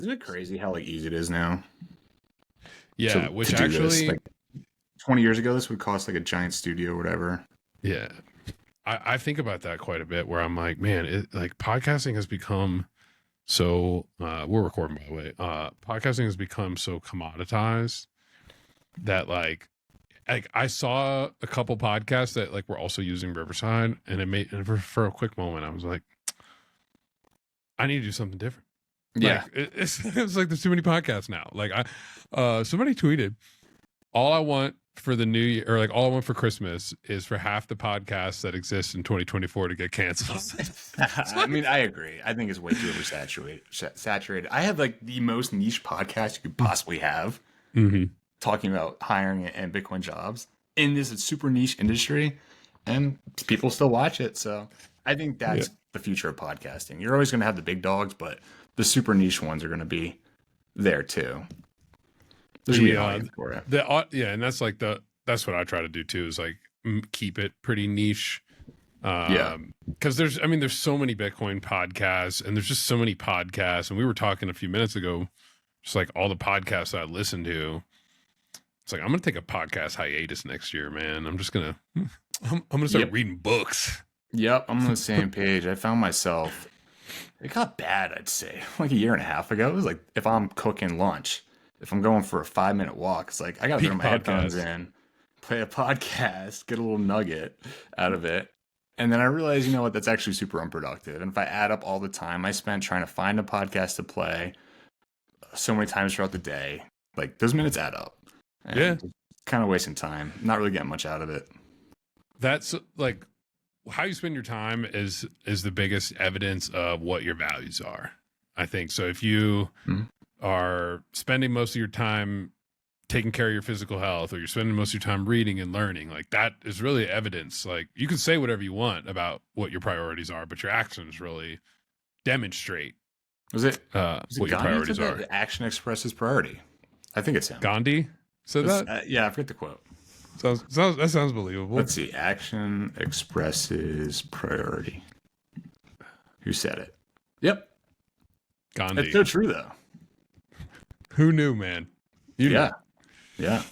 Isn't it crazy how like easy it is now Yeah, which to do this? actually, Like 20 years ago, this would cost like a giant studio or whatever. yeah, I think about that quite a bit. Where I'm like, man, like podcasting has become so. We're recording, by the way. Podcasting has become so commoditized that like I saw a couple podcasts that like were also using Riverside, and it made and for a quick moment I was like, I need to do something different. Like Yeah. it's like there's too many podcasts now. Like somebody tweeted, all I want for the new year, or like all I want for Christmas is for half the podcasts that exist in 2024 to get canceled. I mean, I agree. I think it's way too oversaturated. Saturated. I have like the most niche podcast you could possibly have, Mm-hmm. talking about hiring and Bitcoin jobs in this super niche industry, and people still watch it. So I think Yeah. that's the future of podcasting. You're always going to have the big dogs, but the super niche ones are going to be there too. There's going to be an audience for it. Yeah, and that's like that's what I try to do too, is like keep it pretty niche. Yeah. Because there's so many Bitcoin podcasts, and there's just so many podcasts, and we were talking a few minutes ago, just like all the podcasts that I listen to. It's like I'm gonna take a podcast hiatus next year, man. I'm gonna start Yep. reading books. Yep. I'm on the same page. I found myself, it got bad, I'd say, like a year and a half ago. It was like if I'm cooking lunch, if I'm going for a 5 minute walk, it's like I got to throw Peak my headphones podcast. in, play a podcast, get a little nugget out of it. And then I realized, you know what, that's actually super unproductive. And if I add up all the time I spent trying to find a podcast to play so many times throughout the day, like those minutes add up. Yeah, And kind of wasting time, not really getting much out of it. that's like how you spend your time is the biggest evidence of what your values are. I think so. If you Mhm. are spending most of your time taking care of your physical health, or you're spending most of your time reading and learning, like that is really evidence. Like you can say whatever you want about what your priorities are, but your actions really demonstrate Was it what your Gandhi said priorities that are. action expresses priority? I think it's him. Gandhi said that. Yeah, I forget the quote. That sounds believable. Let's see. Action expresses priority. Who said it? Yep. It's Gandhi. so true, though. Who knew, man? You knew. Yeah. Yeah.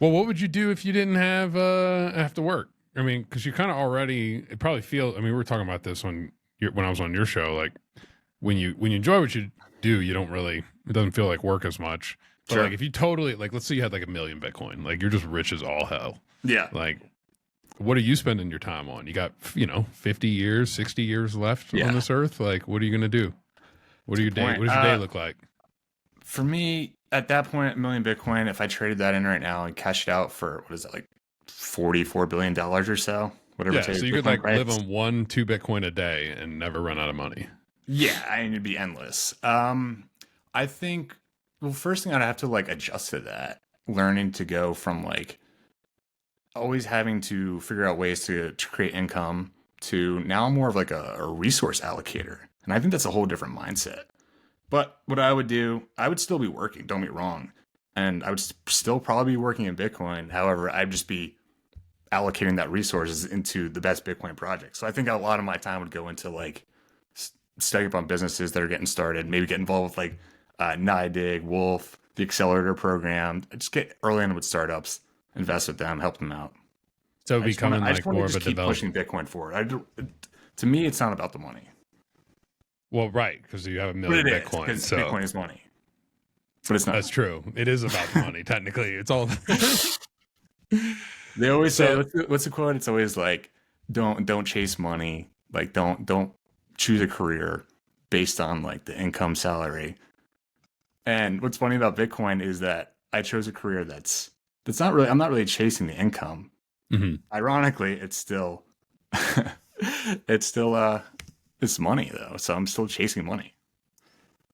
Well, what would you do if you didn't have to work? I mean, because you kind of already it probably feel. I mean, we were talking about this when I was on your show. Like when you enjoy what you do, you don't really. It doesn't feel like work as much. But Sure. like if you totally like, let's say you had like 1,000,000 Bitcoin, like you're just rich as all hell. Yeah. Like, what are you spending your time on? You got 50 years, 60 years left Yeah. on this earth. Like, what are you gonna do? What are your day? Point. What does your day look like? For me, at that point, 1,000,000 Bitcoin, if I traded that in right now and cashed it out for, what is it, like $44 billion or so? Whatever Yeah, today's so you could Bitcoin like live price. on 1-2 Bitcoin a day and never run out of money. Yeah, I mean, it'd be endless. I think, well, first thing I'd have to like adjust to that, learning to go from like always having to figure out ways to create income to now more of like a resource allocator. And I think that's a whole different mindset. But what I would do, I would still be working, don't get me wrong. And I would still probably be working in Bitcoin. However, I'd just be allocating that resources into the best Bitcoin project. So I think a lot of my time would go into like studying up on businesses that are getting started, maybe get involved with like NIDIG, Wolf, the accelerator program. Just get early in with startups, invest with them, help them out. So I just want becoming to, I just like want to more of a just keep developer. pushing Bitcoin forward. To me, it's not about the money, Well, right, because you have a but million it is Bitcoin. because So Bitcoin is money. But it's not. that's true. It is about the money. Technically, it's all. They always say, So what's the quote? It's always like, don't chase money. Like don't choose a career based on like the income salary. And what's funny about Bitcoin is that I chose a career that's not really, I'm not really chasing the income. mhm. Ironically, it's still it's still it's money though. So I'm still chasing money.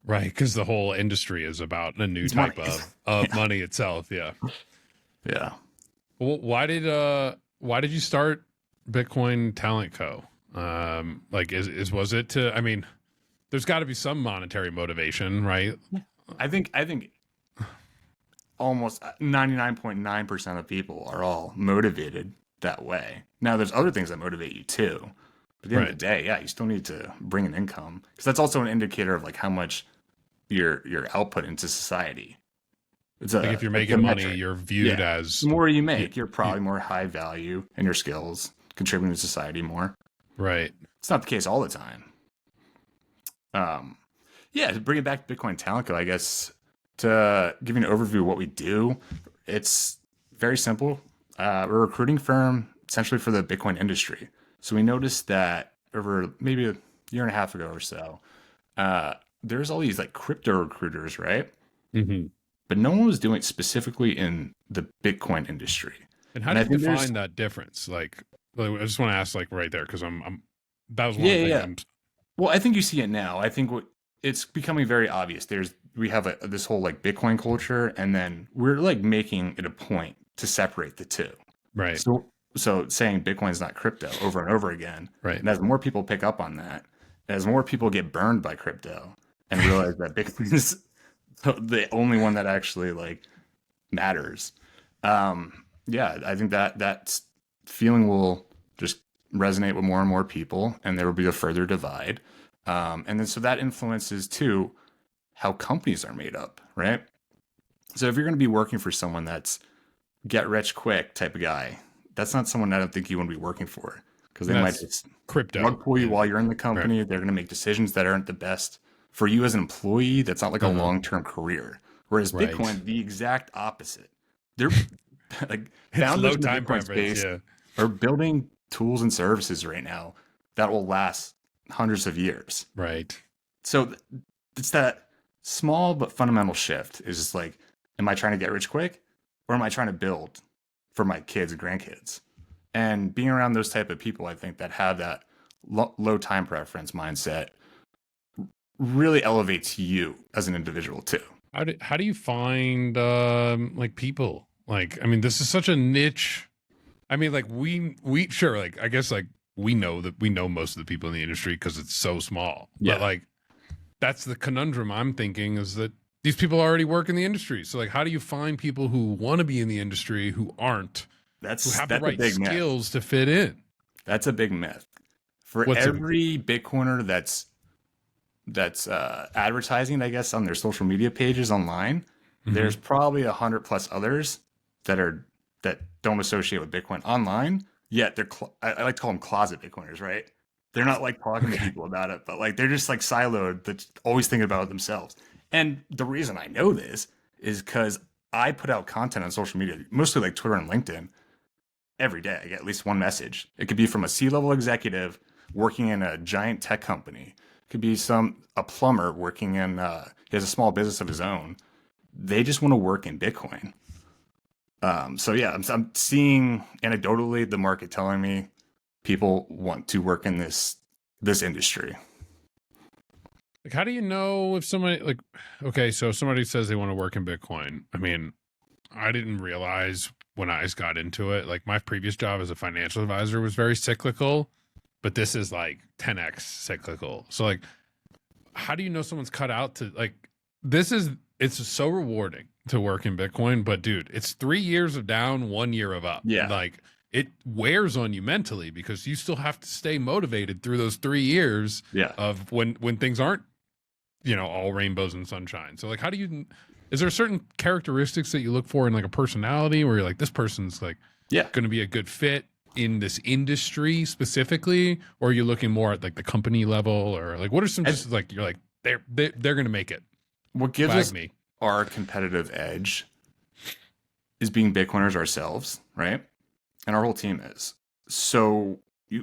Right, because the whole industry is about a new It's type money. of Yeah. money itself. Yeah. Yeah. Well, why did you start Bitcoin Talent Co? Like was it to? I mean, there's got to be some monetary motivation, right? I think almost 99.9% of people are all motivated that way. Now, there's other things that motivate you too. But at the end of Right. the day, yeah, you still need to bring an income because that's also an indicator of like how much your output into society. It's Like if you're a making money, metric. you're viewed Yeah. as The more you you, make, you're you, probably more high value and your skills contributing to society more. right. It's not the case all the time. Um, yeah, to bring it back to Bitcoin Talent Co, I guess to give you an overview of what we do, it's very simple. We're a recruiting firm essentially for the Bitcoin industry. So we noticed that over maybe a year and a half ago or so, uh, there's all these like crypto recruiters, right? Hmm. But no one was doing it specifically in the Bitcoin industry. And how And do I you think there's, define that difference? Like, I just want to ask, like, right there, because that was yeah, one yeah, thing yeah. I'm. Well, I think you see it now. I think what it's becoming very obvious. We have this whole like Bitcoin culture, and then we're like making it a point to separate the two. Right, So saying Bitcoin's not crypto over and over again, right. and as more people pick up on that, as more people get burned by crypto and realize that Bitcoin is the only one that actually like matters. Yeah, I think that feeling will just resonate with more and more people, and there will be a further divide. And then so that influences too how companies are made up, right? So if you're going to be working for someone that's get rich quick type of guy, that's not someone I don't think you want to be working for because they And might that's just crypto. rug pull you Yeah. while you're in the Right, company. They're going to make decisions that aren't the best for you as an employee. That's not like a uh-huh. long term career. Whereas Right. Bitcoin, the exact opposite. They're like It's founders low in the time Bitcoin preference. space Yeah. are building tools and services right now that will last hundreds of years. Right. So it's that small but fundamental shift is just like, am I trying to get rich quick or am I trying to build for my kids and grandkids? And being around those type of people, I think that have that low time preference mindset really elevates you as an individual too. How do you find like people? Like, I mean, this is such a niche. I mean, like we sure, like I guess like we know most of the people in the industry because it's so small. But Yeah, like that's the conundrum I'm thinking is that these people already work in the industry. So like how do you find people who want to be in the industry who aren't, who have the that's a right big myth. skills to fit in? That's a big myth. For What's a every Bitcoiner that's advertising, I guess, on their social media pages online, mm-hmm. there's probably 100 plus others that don't associate with Bitcoin online. Yet I like to call them closet Bitcoiners, right? They're not like talking to Okay. people about it, but like they're just like siloed, that's always thinking about it themselves. And the reason I know this is because I put out content on social media, mostly like Twitter and LinkedIn, every day. I get at least one message. It could be from a C-level executive working in a giant tech company. It could be a plumber working in he has a small business of his own. They just want to work in Bitcoin. So yeah, I'm seeing anecdotally the market telling me people want to work in this industry. Like how do you know if somebody like okay, so if somebody says they want to work in Bitcoin. I mean, I didn't realize when I got into it, like my previous job as a financial advisor was very cyclical, but this is like 10x cyclical. So like how do you know someone's cut out to like this is it's so rewarding to work in Bitcoin, but dude, it's 3 years of down, 1 year of up. Yeah, Like it wears on you mentally because you still have to stay motivated through those 3 years yeah. of when things aren't, all rainbows and sunshine. So like how do you is there certain characteristics that you look for in like a personality where you're like this person's like Yeah. going to be a good fit in this industry specifically, or are you looking more at like the company level, or like what are some I, just like you're like they're going to make it. what gives Flag us me. our competitive edge is being Bitcoiners ourselves, right? And our whole team is. So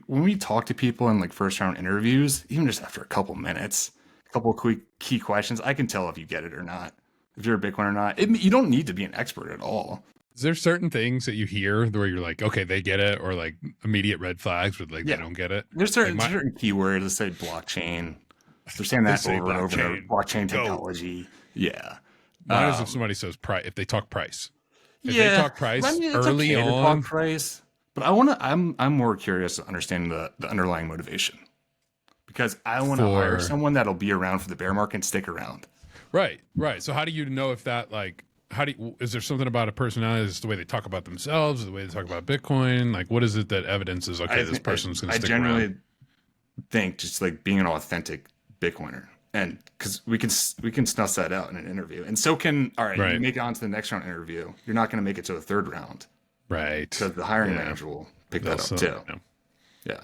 when we talk to people in like first round interviews, even just after a couple minutes, a couple of quick key questions, I can tell if you get it or not, if you're a Bitcoin or not. You don't need to be an expert at all. Is there certain things that you hear where you're like, okay, they get it, or like immediate red flags where like they Yeah, don't get it? there's Like certain keywords that say blockchain. They're saying they that say over and over and over. blockchain, Blockchain go. technology. Yeah. Mine is if Um, somebody says price, if they talk price. If they yeah. talk I price mean, it's early okay to talk on price, but I'm more curious to understand the underlying motivation because I want to hire for someone that'll be around for the bear market and stick around. right, right. So how do you know if that like is there something about a personality? Is it the way they talk about themselves, or the way they talk about Bitcoin? Like what is it that evidence is okay, I this think person's going to I stick around? genuinely think just like being an authentic Bitcoiner and because we can suss that out in an interview, and so can all right. You Right. make it onto the next round interview. You're not going to make it to the third round Right. because the hiring Yeah. manager will pick They'll that up so, too. you know. Yeah.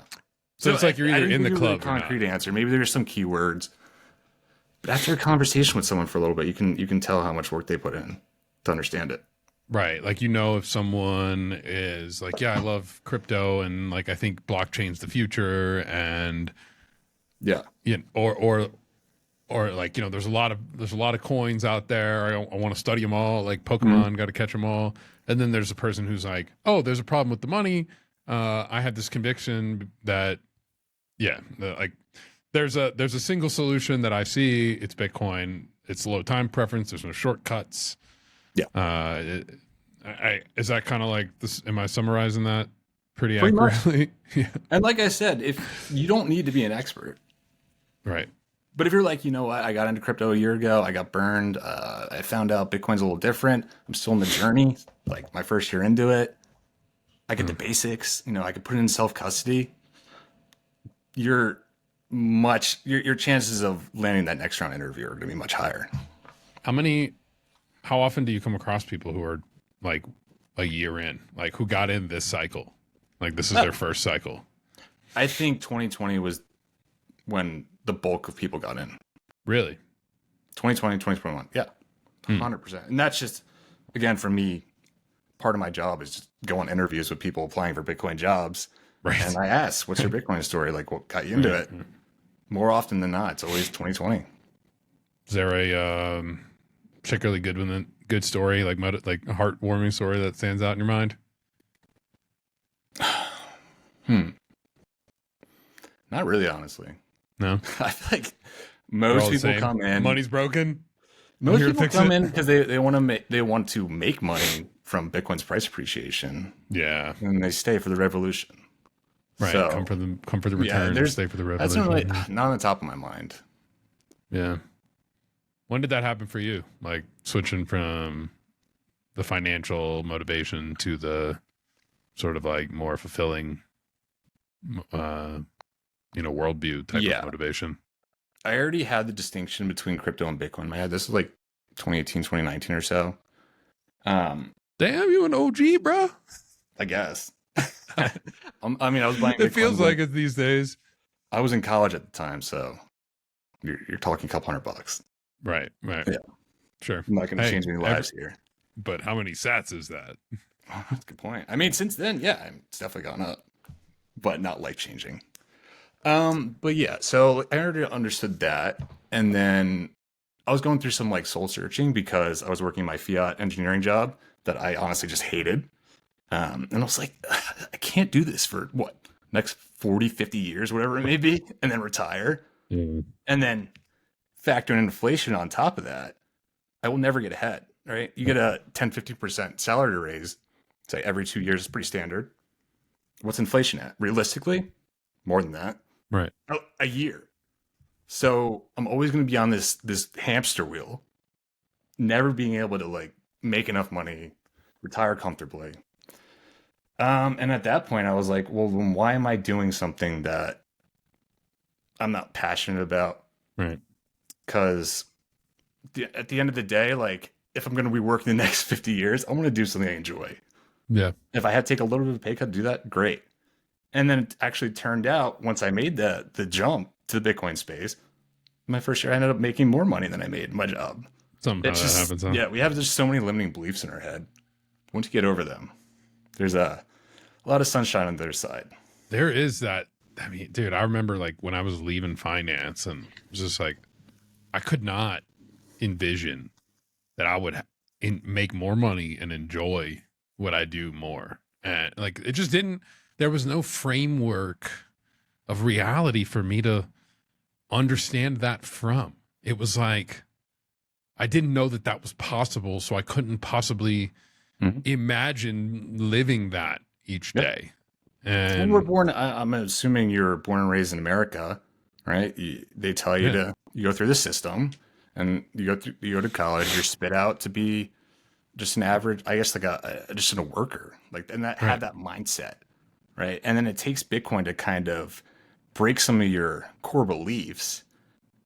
So So it's like you're I either didn't in give the you a really club or not. concrete answer. Maybe there's some keywords, but after a conversation with someone for a little bit, you can tell how much work they put in to understand it. Right. Like, if someone is like, yeah, I love crypto and like, I think blockchain's the future and, Yeah. or like, there's a lot of coins out there. I want to study them all. Like Mhm. Pokemon, got to catch them all. And then there's a person who's like, oh, there's a problem with the money. I have this conviction that, like there's a single solution that I see. It's Bitcoin. It's low time preference. There's no shortcuts. Yeah. Is that kind of like this? Am I summarizing that pretty Pretty much. accurately? Yeah. And like I said, if you don't need to be an expert, Right. but if you're like, you know what, I got into crypto a year ago, I got burned. I found out Bitcoin's a little different. I'm still in the journey, like my first year into it. I get the basics. I could put it in self custody. Your chances of landing that next round interview are going to be much higher. How often do you come across people who are like a year in, like who got in this cycle? Like this is their first cycle. I think 2020 was when the bulk of people got in. Really? 2020, 2021. Yeah. 100%. And that's just, again, for me, part of my job is just go on interviews with people applying for Bitcoin jobs. Right. And I ask, what's your Bitcoin story? Like, what got you into it? More often than not, it's always 2020. Is there a particularly good story, like a heartwarming story that stands out in your mind? Not really, honestly. No. I feel like They're all most the people same. come in. Money's broken. Most here to people fix come it. in because they want to make money from Bitcoin's price appreciation, Yeah. and they stay for the revolution. Right. So, Come for the return. there's Stay for the that's revolution. not really not on the top of my mind. Yeah. When did that happen for you? Like switching from the financial motivation to the sort of like more fulfilling, worldview type of motivation. I already had the distinction between crypto and Bitcoin in my head. This was like 2018, 2019 or so. Damn, you an OG, bro. I guess. I was buying. It Bitcoin feels like it these days. I was in college at the time, so you're talking a couple $100. Right. Yeah. Sure. I'm not going to change any lives here. But how many sats is that? That's a good point. Since then, yeah, it's definitely gone up, but not life changing. But yeah, so I already understood that, and then I was going through some like soul searching because I was working my fiat engineering job that I honestly just hated. And I was like, I can't do this for what, next 40, 50 years, whatever it may be, and then retire. And then factor in inflation on top of that, I will never get ahead, right? You get a 10, 50% salary raise, say every 2 years is pretty standard. What's inflation at? Realistically, more than that. Right. A year. So I'm always going to be on this hamster wheel, never being able to like make enough money, retire comfortably. And at that point, I was like, well, then why am I doing something that I'm not passionate about? Right. Because at the end of the day, like if I'm going to be working the next 50 years, I want to do something I enjoy. Yeah. If I had to take a little bit of a pay cut to do that, great. And then it actually turned out once I made the jump to the Bitcoin space, my first year I ended up making more money than I made in my job. Somehow that happens, huh? Yeah, we have just so many limiting beliefs in our head. Once you get over them, there's a lot of sunshine on the other side. There is that. Dude, I remember like when I was leaving finance and it was just like, I could not envision that I would make more money and enjoy what I do more. And like, it just didn't, there was no framework of reality for me to understand that from. It was like, I didn't know that was possible. So I couldn't possibly imagine living that each day. And we're born, I'm assuming you're born and raised in America, right? They tell you to you go through the system and you go to college, you're spit out to be just an average, I guess like just a worker, like, and that had that mindset, right? And then it takes Bitcoin to kind of break some of your core beliefs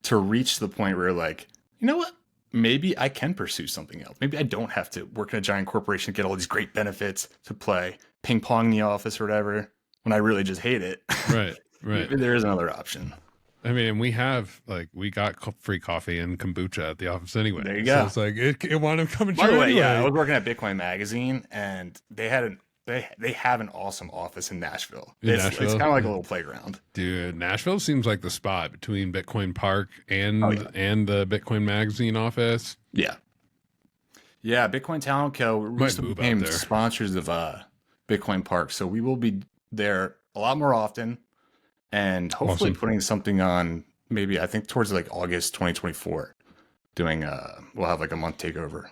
to reach the point where you're like, you know what? Maybe I can pursue something else. Maybe I don't have to work in a giant corporation to get all these great benefits to play ping pong in the office or whatever when I really just hate it. Right. Right. Maybe there is another option. I mean, we got free coffee and kombucha at the office anyway. There you So go. it's like it wound up coming By true the way, anyway. yeah, I was working at Bitcoin Magazine, and they have an awesome office in Nashville. In It's Nashville? kind of like a little playground. Dude, Nashville seems like the spot between Bitcoin Park Oh yeah, and the Bitcoin Magazine office. yeah, yeah. Bitcoin Talent Co. Might recently move out became there. sponsors of Bitcoin Park, so we will be there a lot more often, and hopefully Awesome. putting something on. Maybe I think towards like August 2024, doing we'll have like a month takeover,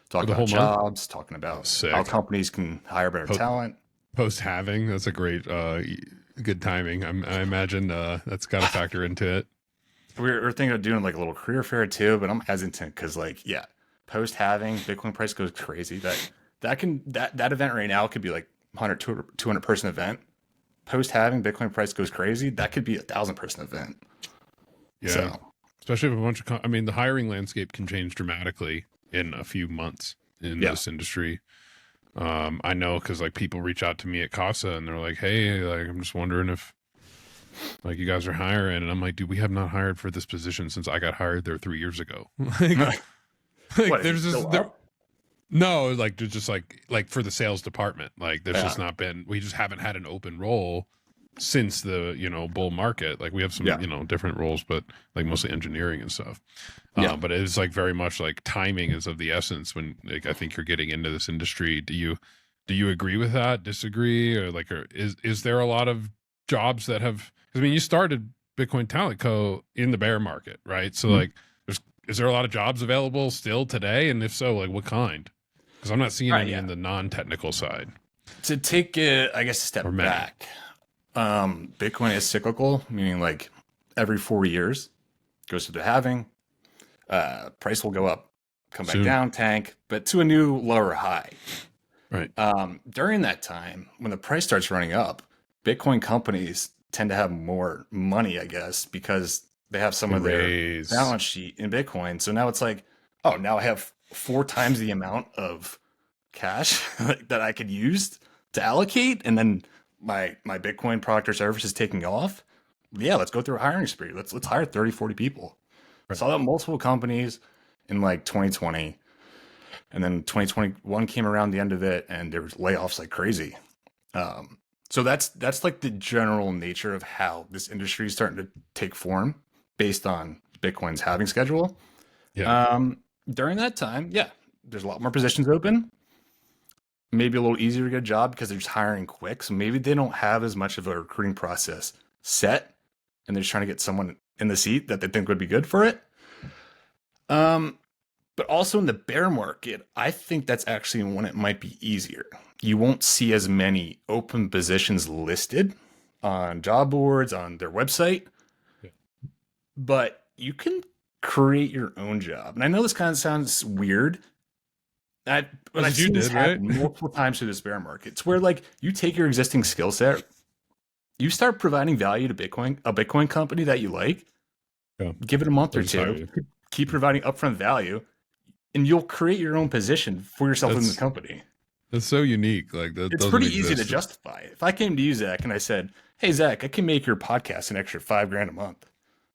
For talking the about whole month? jobs, talking about Sick. how companies can hire better Po- talent. Post halving, that's a great good timing. I imagine that's got to factor into it. We're thinking of doing like a little career fair too, but I'm hesitant because like, yeah, post halving Bitcoin price goes crazy. That event right now could be like 100, 200 person event. Post halving Bitcoin price goes crazy. That could be 1,000 person event. Yeah. So Especially if a bunch of I mean, the hiring landscape can change dramatically in a few months in yeah, this industry. I know because like people reach out to me at Casa and they're like, "Hey, like I'm just wondering if like you guys are hiring," and I'm like, "Dude, we have not hired for this position since I got hired there 3 years ago." like, what is it there's still just there. up? No, like there's just like for the sales department, like there's Yeah, just not been. We just haven't had an open role since the bull market. Like we have some yeah, different roles, but like mostly engineering and stuff. yeah. But it's like very much like timing is of the essence when like I think you're getting into this industry. Do you agree with that? Disagree? Or like is there a lot of jobs that have? I mean, you started Bitcoin Talent Co. in the bear market, right? So Mhm. like, is there a lot of jobs available still today? And if so, like what kind? Because I'm not seeing All right, any yeah. in the non-technical side, To take it, I guess, a or step many. back, Bitcoin is cyclical, meaning like every 4 years goes through the halving. Price will go up, come back Soon, down, tank, but to a new lower high. right? During that time, when the price starts running up, Bitcoin companies tend to have more money, I guess, because they have some They of their raise. balance sheet in Bitcoin. So now it's like, oh, now I have 4 times the amount of cash that I could use to allocate, and then my Bitcoin product or service is taking off. Yeah, let's go through a hiring spree. Let's hire 30, 40 people. Right. Saw that multiple companies in like 2020, and then 2021 came around the end of it, and there was layoffs like crazy. So that's like the general nature of how this industry is starting to take form based on Bitcoin's halving schedule. Yeah. Um, During that time, yeah, there's a lot more positions open. Maybe a little easier to get a job because they're just hiring quick. So maybe they don't have as much of a recruiting process set, and they're just trying to get someone in the seat that they think would be good for it. Um, but also in the bear market, I think that's actually when it might be easier. You won't see as many open positions listed on job boards, on their website, Yeah. but you can create your own job. And I know this kind of sounds weird, but That's I've what you seen this did, right? happen multiple times through this bear market. It's where like you take your existing skill set, you start providing value to a Bitcoin company that you like, Yeah. give it a month They'll or just hire two, you. keep providing upfront value, and you'll create your own position for yourself in the That's company. that's so unique. Like that It's doesn't pretty easy to exist. justify. If I came to you, Zach, and I said, "Hey, Zach, I can make your podcast an extra $5,000 a month,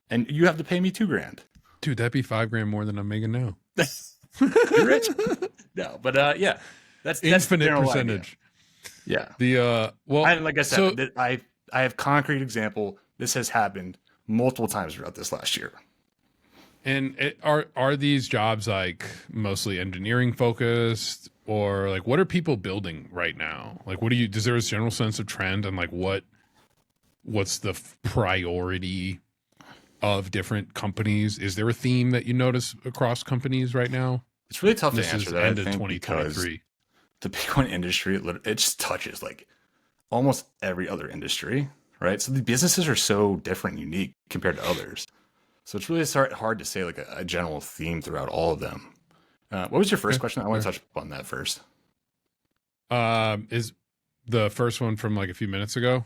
and you have to pay me $2,000," Dude, that'd be $5,000 more than I'm making now. you're rich. No, but yeah, that's the Infinite general idea. percentage. Yeah, The well, like I so said, I have concrete example. This has happened multiple times throughout this last year. and are these jobs like mostly engineering focused, or like what are people building right now? Like what do you, is there a general sense of trend and like what's the priority of different companies? Is there a theme that you notice across companies right now? It's really tough to This answer is that, I end of think, because 2023. the Bitcoin industry, it just touches like almost every other industry, right? So the businesses are so different, and unique compared to others. So it's really hard to say like a general theme throughout all of them. What was your first Okay, question? I want fair. to touch on that first. Is the first one from like a few minutes ago?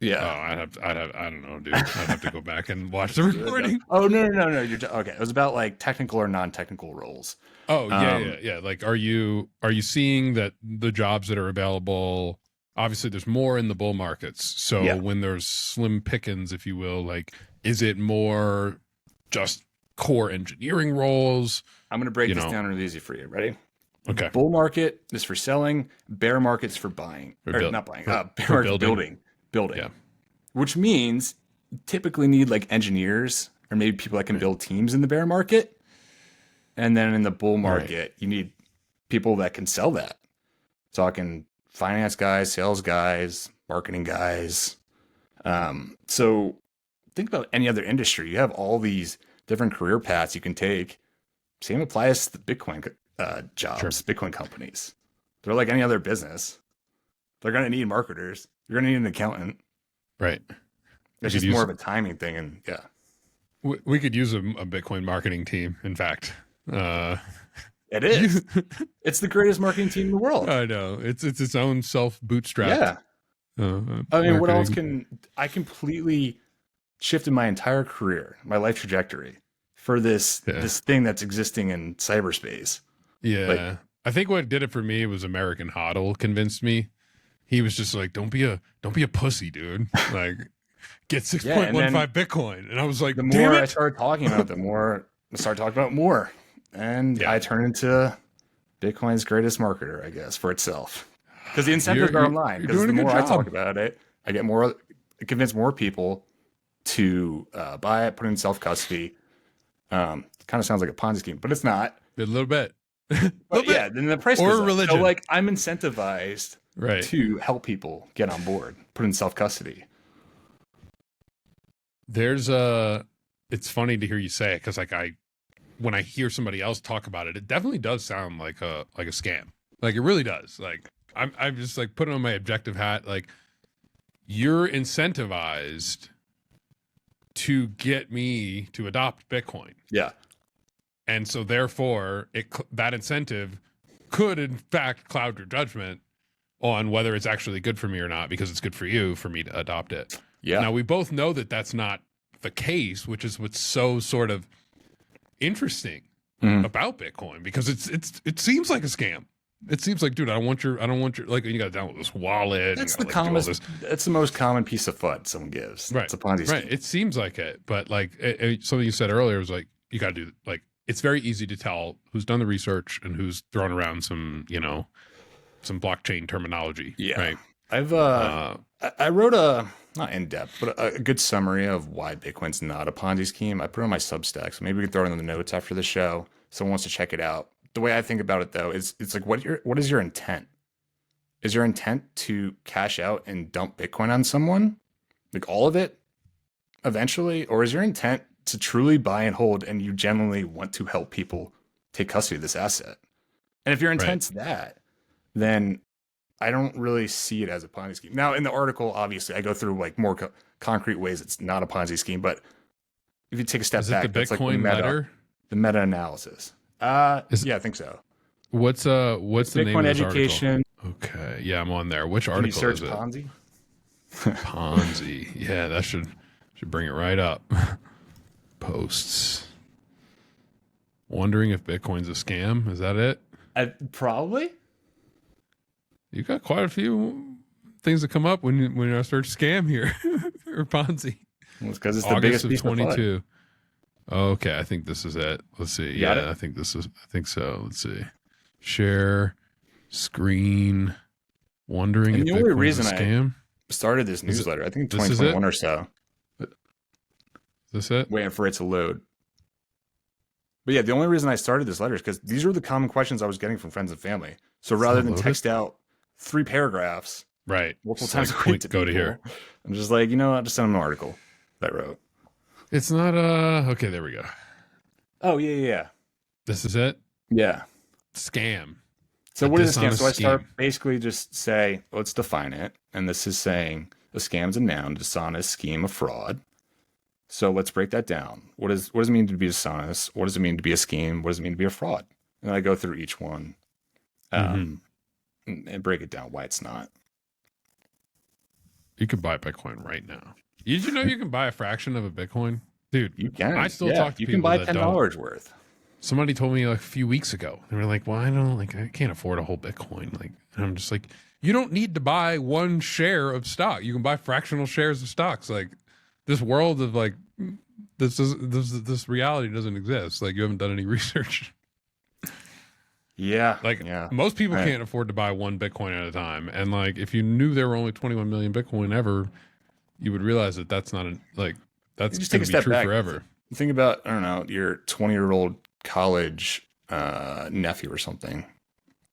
Yeah. I don't know, dude. I'd have to go back and watch the recording. Oh, no. Okay. It was about like technical or non-technical roles. Oh Um, yeah. Like, are you seeing that the jobs that are available? Obviously, there's more in the bull markets. So yeah. when there's slim pickings, if you will, like, is it more just core engineering roles? I'm going to break You this know, down really easy for you. Ready? okay, Bull market is for selling, bear market's for buying, for or build not buying, bear for market building. building, Yeah, which means you typically need like engineers or maybe people that can right, build teams in the bear market. And then in the bull right, market, you need people that can sell that. Talking finance guys, sales guys, marketing guys. So think about any other industry. You have all these different career paths you can take. Same applies to the Bitcoin sure, jobs, Bitcoin companies. They're like any other business. They're going to need marketers. You're going to need an accountant. right. We It's could just more use of a timing thing. And yeah, we could use a Bitcoin marketing team. In fact, it you, is. It's the greatest marketing team in the world. I know it's its own self bootstrapped Yeah. I mean, what else marketing. can I completely shifted my entire career, my life trajectory for Yeah, this thing that's existing in cyberspace. Like, yeah. I think what did it for me was American Hodl convinced me. He was just like, don't be a pussy, dude. Like, get six yeah. point And one then five Bitcoin, and I was like, the damn more I it. started talking about it, the more I started talking about more. And Yeah, I turned into Bitcoin's greatest marketer, I guess, for itself. Because the incentives are you're online. you're Because doing the a good more I talk job. about it, I get more, convince more people to buy it, put it in self custody. Kind of sounds like a Ponzi scheme, but it's not. A little bit, a But little yeah, bit, then the price goes or up. So religion, like I'm incentivized right? to help people get on board, put in self custody. There's a. It's funny to hear you say it because like when I hear somebody else talk about it, it definitely does sound like a scam. Like it really does. Like I'm just like putting on my objective hat. Like you're incentivized to get me to adopt Bitcoin, Yeah. and so therefore that incentive could in fact cloud your judgment on whether it's actually good for me or not because it's good for you for me to adopt it. Yeah. Now we both know that that's not the case, which is what's so sort of interesting Mhm. about Bitcoin because it seems like a scam. It seems like, dude, I don't want your like you got to download this wallet and you That's got the to like do all commonest. this. That's the most common piece of FUD someone gives. Right, It's a Ponzi right. scheme. It seems like it, but like something you said earlier was like you got to do like it's very easy to tell who's done the research and who's thrown around some some blockchain terminology, Yeah. right? I've Uh, I wrote a not in depth, but a good summary of why Bitcoin's not a Ponzi scheme. I put it on my Substack, so maybe we can throw it in the notes after the show. Someone wants to check it out. The way I think about it though is it's like what is your intent? Is your intent to cash out and dump Bitcoin on someone? Like all of it eventually? Or is your intent to truly buy and hold and you genuinely want to help people take custody of this asset? And if your right. intent's that, then I don't really see it as a Ponzi scheme. Now, in the article, obviously, I go through like more concrete ways it's not a Ponzi scheme. But if you take a step Is it the back, that's like Bitcoin letter? the meta analysis. Is Yeah, I think so. what's It's the name Bitcoin of this article? education. Okay, yeah, I'm on there. Which Can you article is search it? Ponzi? Ponzi. Yeah, that should bring it right up. Posts. Wondering if Bitcoin's a scam. Is that it? Probably. You got quite a few things that come up when I search scam here or Ponzi. Well, it's because it's the August biggest of piece of FUD. 22. Okay, I think this is it. Let's see. You got Yeah, it? I think so. Let's see. Share screen. Wondering And if the only Bitcoin's a reason I scam. started this Is it newsletter, I think this is it? 2021 or so, Is this it? waiting for it to load. But yeah, the only reason I started this letter is because these are the common questions I was getting from friends and family. So It's rather not than loaded? text out 3 paragraphs Right. multiple Just times like a week to go to people, here. I'm just like, you know, I'll just send them an article that I wrote. It's not okay, there we go. Oh, yeah. This is it. Yeah. Scam. So A what is a scam? dishonest So I start scheme. basically just say, let's define it. And this is saying a scam's a noun, dishonest, scheme, a fraud. So let's break that down. What does it mean to be dishonest? What does it mean to be a scheme? What does it mean to be a fraud? And I go through each one Mm-hmm. and break it down why it's not. You could buy Bitcoin right now. Did you know you can buy a fraction of a Bitcoin? Dude, You can. I still Yeah. talk to You can people buy that don't. $10 worth. Somebody told me like a few weeks ago. They were like, well, I can't afford a whole Bitcoin. Like, and I'm just like, you don't need to buy one share of stock. You can buy fractional shares of stocks. Like, this world of like, this reality doesn't exist. Like, you haven't done any research. Yeah. Like, Yeah. most people Right. can't afford to buy one Bitcoin at a time. And like, if you knew there were only 21 million Bitcoin ever, you would realize that that's not that's Just going take a to be step true back. forever. Think about, I don't know, your 20-year-old college nephew or something.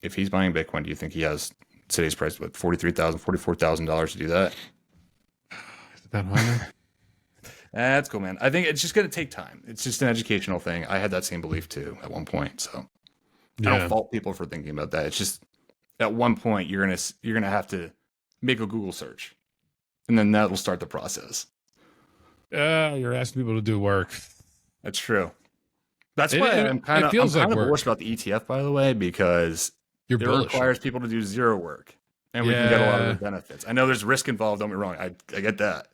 If he's buying Bitcoin, do you think he has today's price, what, $43,000, $44,000 to do that? Is it that high now? That's cool, man. I think it's just going to take time. It's just an educational thing. I had that same belief too at one point. So I don't fault people for thinking about that. It's just at one point you're gonna have to make a Google search, and then that will start the process. You're asking people to do work. That's true. That's why I'm kind of bullish about the ETF, by the way, because it requires people to do zero work, and we can get a lot of the benefits. I know there's risk involved. Don't be wrong. I get that.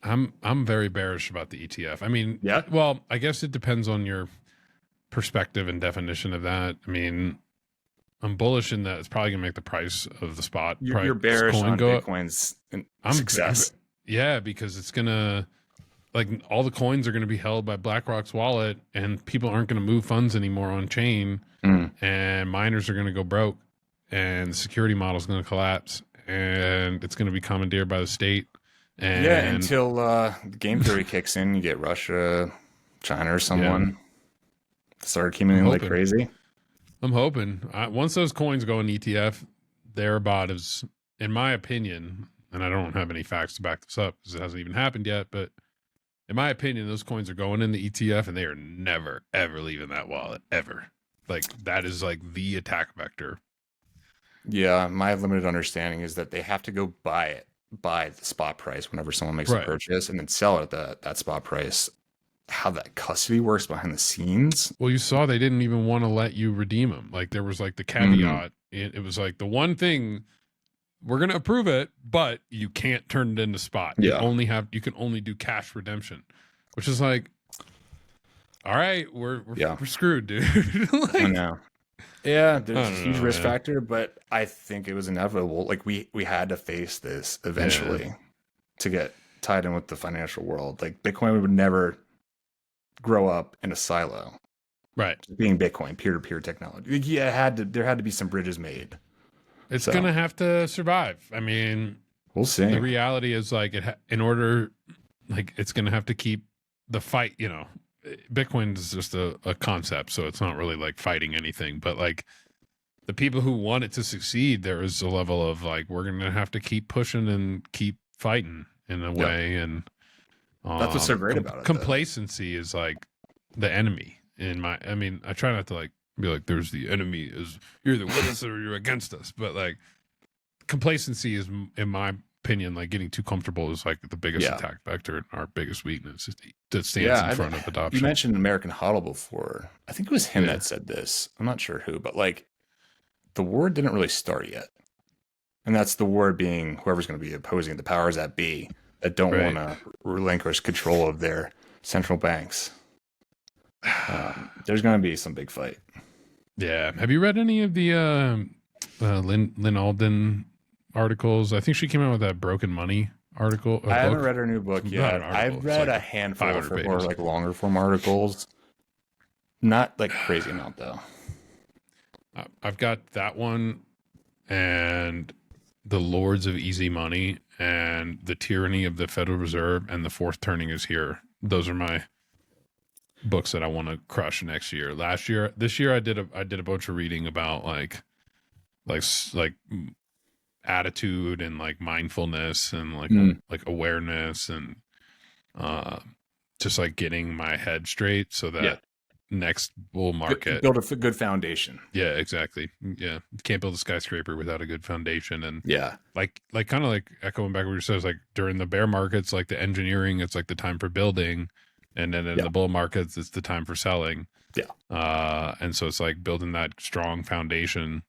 I'm very bearish about the ETF. I mean, yeah. Well, I guess it depends on your perspective and definition of that. I mean, I'm bullish in that it's probably gonna make the price of the spot. You're bearish on Bitcoin's success. Yeah, because it's gonna. Like all the coins are going to be held by BlackRock's wallet, and people aren't going to move funds anymore on chain, and miners are going to go broke, and the security model is going to collapse, and it's going to be commandeered by the state. And until game theory kicks in, you get Russia, China, or someone start accumulating like crazy. I'm hoping once those coins go in ETF, they're about as, in my opinion, and I don't have any facts to back this up because it hasn't even happened yet, but in my opinion, those coins are going in the ETF and they are never, ever leaving that wallet, ever. Like, that is like the attack vector. Yeah, my limited understanding is that they have to go buy the spot price whenever someone makes a purchase, and then sell it at that spot price. How that custody works behind the scenes. Well, you saw they didn't even want to let you redeem them. Like, there was like the caveat. It was like the one thing, we're going to approve it, but you can't turn it into spot. Yeah. You can only do cash redemption, which is like, all right, we're screwed, dude. Like, I know. Yeah, there's a huge risk factor, but I think it was inevitable. Like we had to face this eventually to get tied in with the financial world. Like Bitcoin would never grow up in a silo. Right. Being Bitcoin, peer-to-peer technology. Yeah, there had to be some bridges made. It's going to have to survive. I mean, we'll see. The reality is like in order, like it's going to have to keep the fight, you know, Bitcoin is just a concept. So it's not really like fighting anything, but like the people who want it to succeed, there is a level of like, we're going to have to keep pushing and keep fighting in a way. And that's what's so great about it. Complacency is like the enemy I mean, I try not to like, be like, there's the enemy, is you're the with us or you're against us, but like complacency is, in my opinion, like getting too comfortable is like the biggest attack vector and our biggest weakness that stands in front of adoption. You mentioned American HODL before. I think it was him that said this. I'm not sure who, but like the war didn't really start yet, and that's the war being whoever's going to be opposing the powers that be that don't want to relinquish control of their central banks. There's going to be some big fight. Yeah. Have you read any of the Lynn Alden articles? I think she came out with that Broken Money article. I haven't read her new book yet. I've read like a handful of her more like longer form articles. Not like crazy amount though. I've got that one and The Lords of Easy Money and The Tyranny of the Federal Reserve and The Fourth Turning is Here. Those are my books that I want to crush next year. This year I did a bunch of reading about like attitude and like mindfulness and like awareness and just like getting my head straight so that next bull market build a good foundation. Yeah, exactly. Yeah, you can't build a skyscraper without a good foundation. And like kind of like echoing back what you said, like during the bear markets, like the engineering, it's like the time for building. And then in the bull markets, it's the time for selling. Yeah. And so it's like building that strong foundation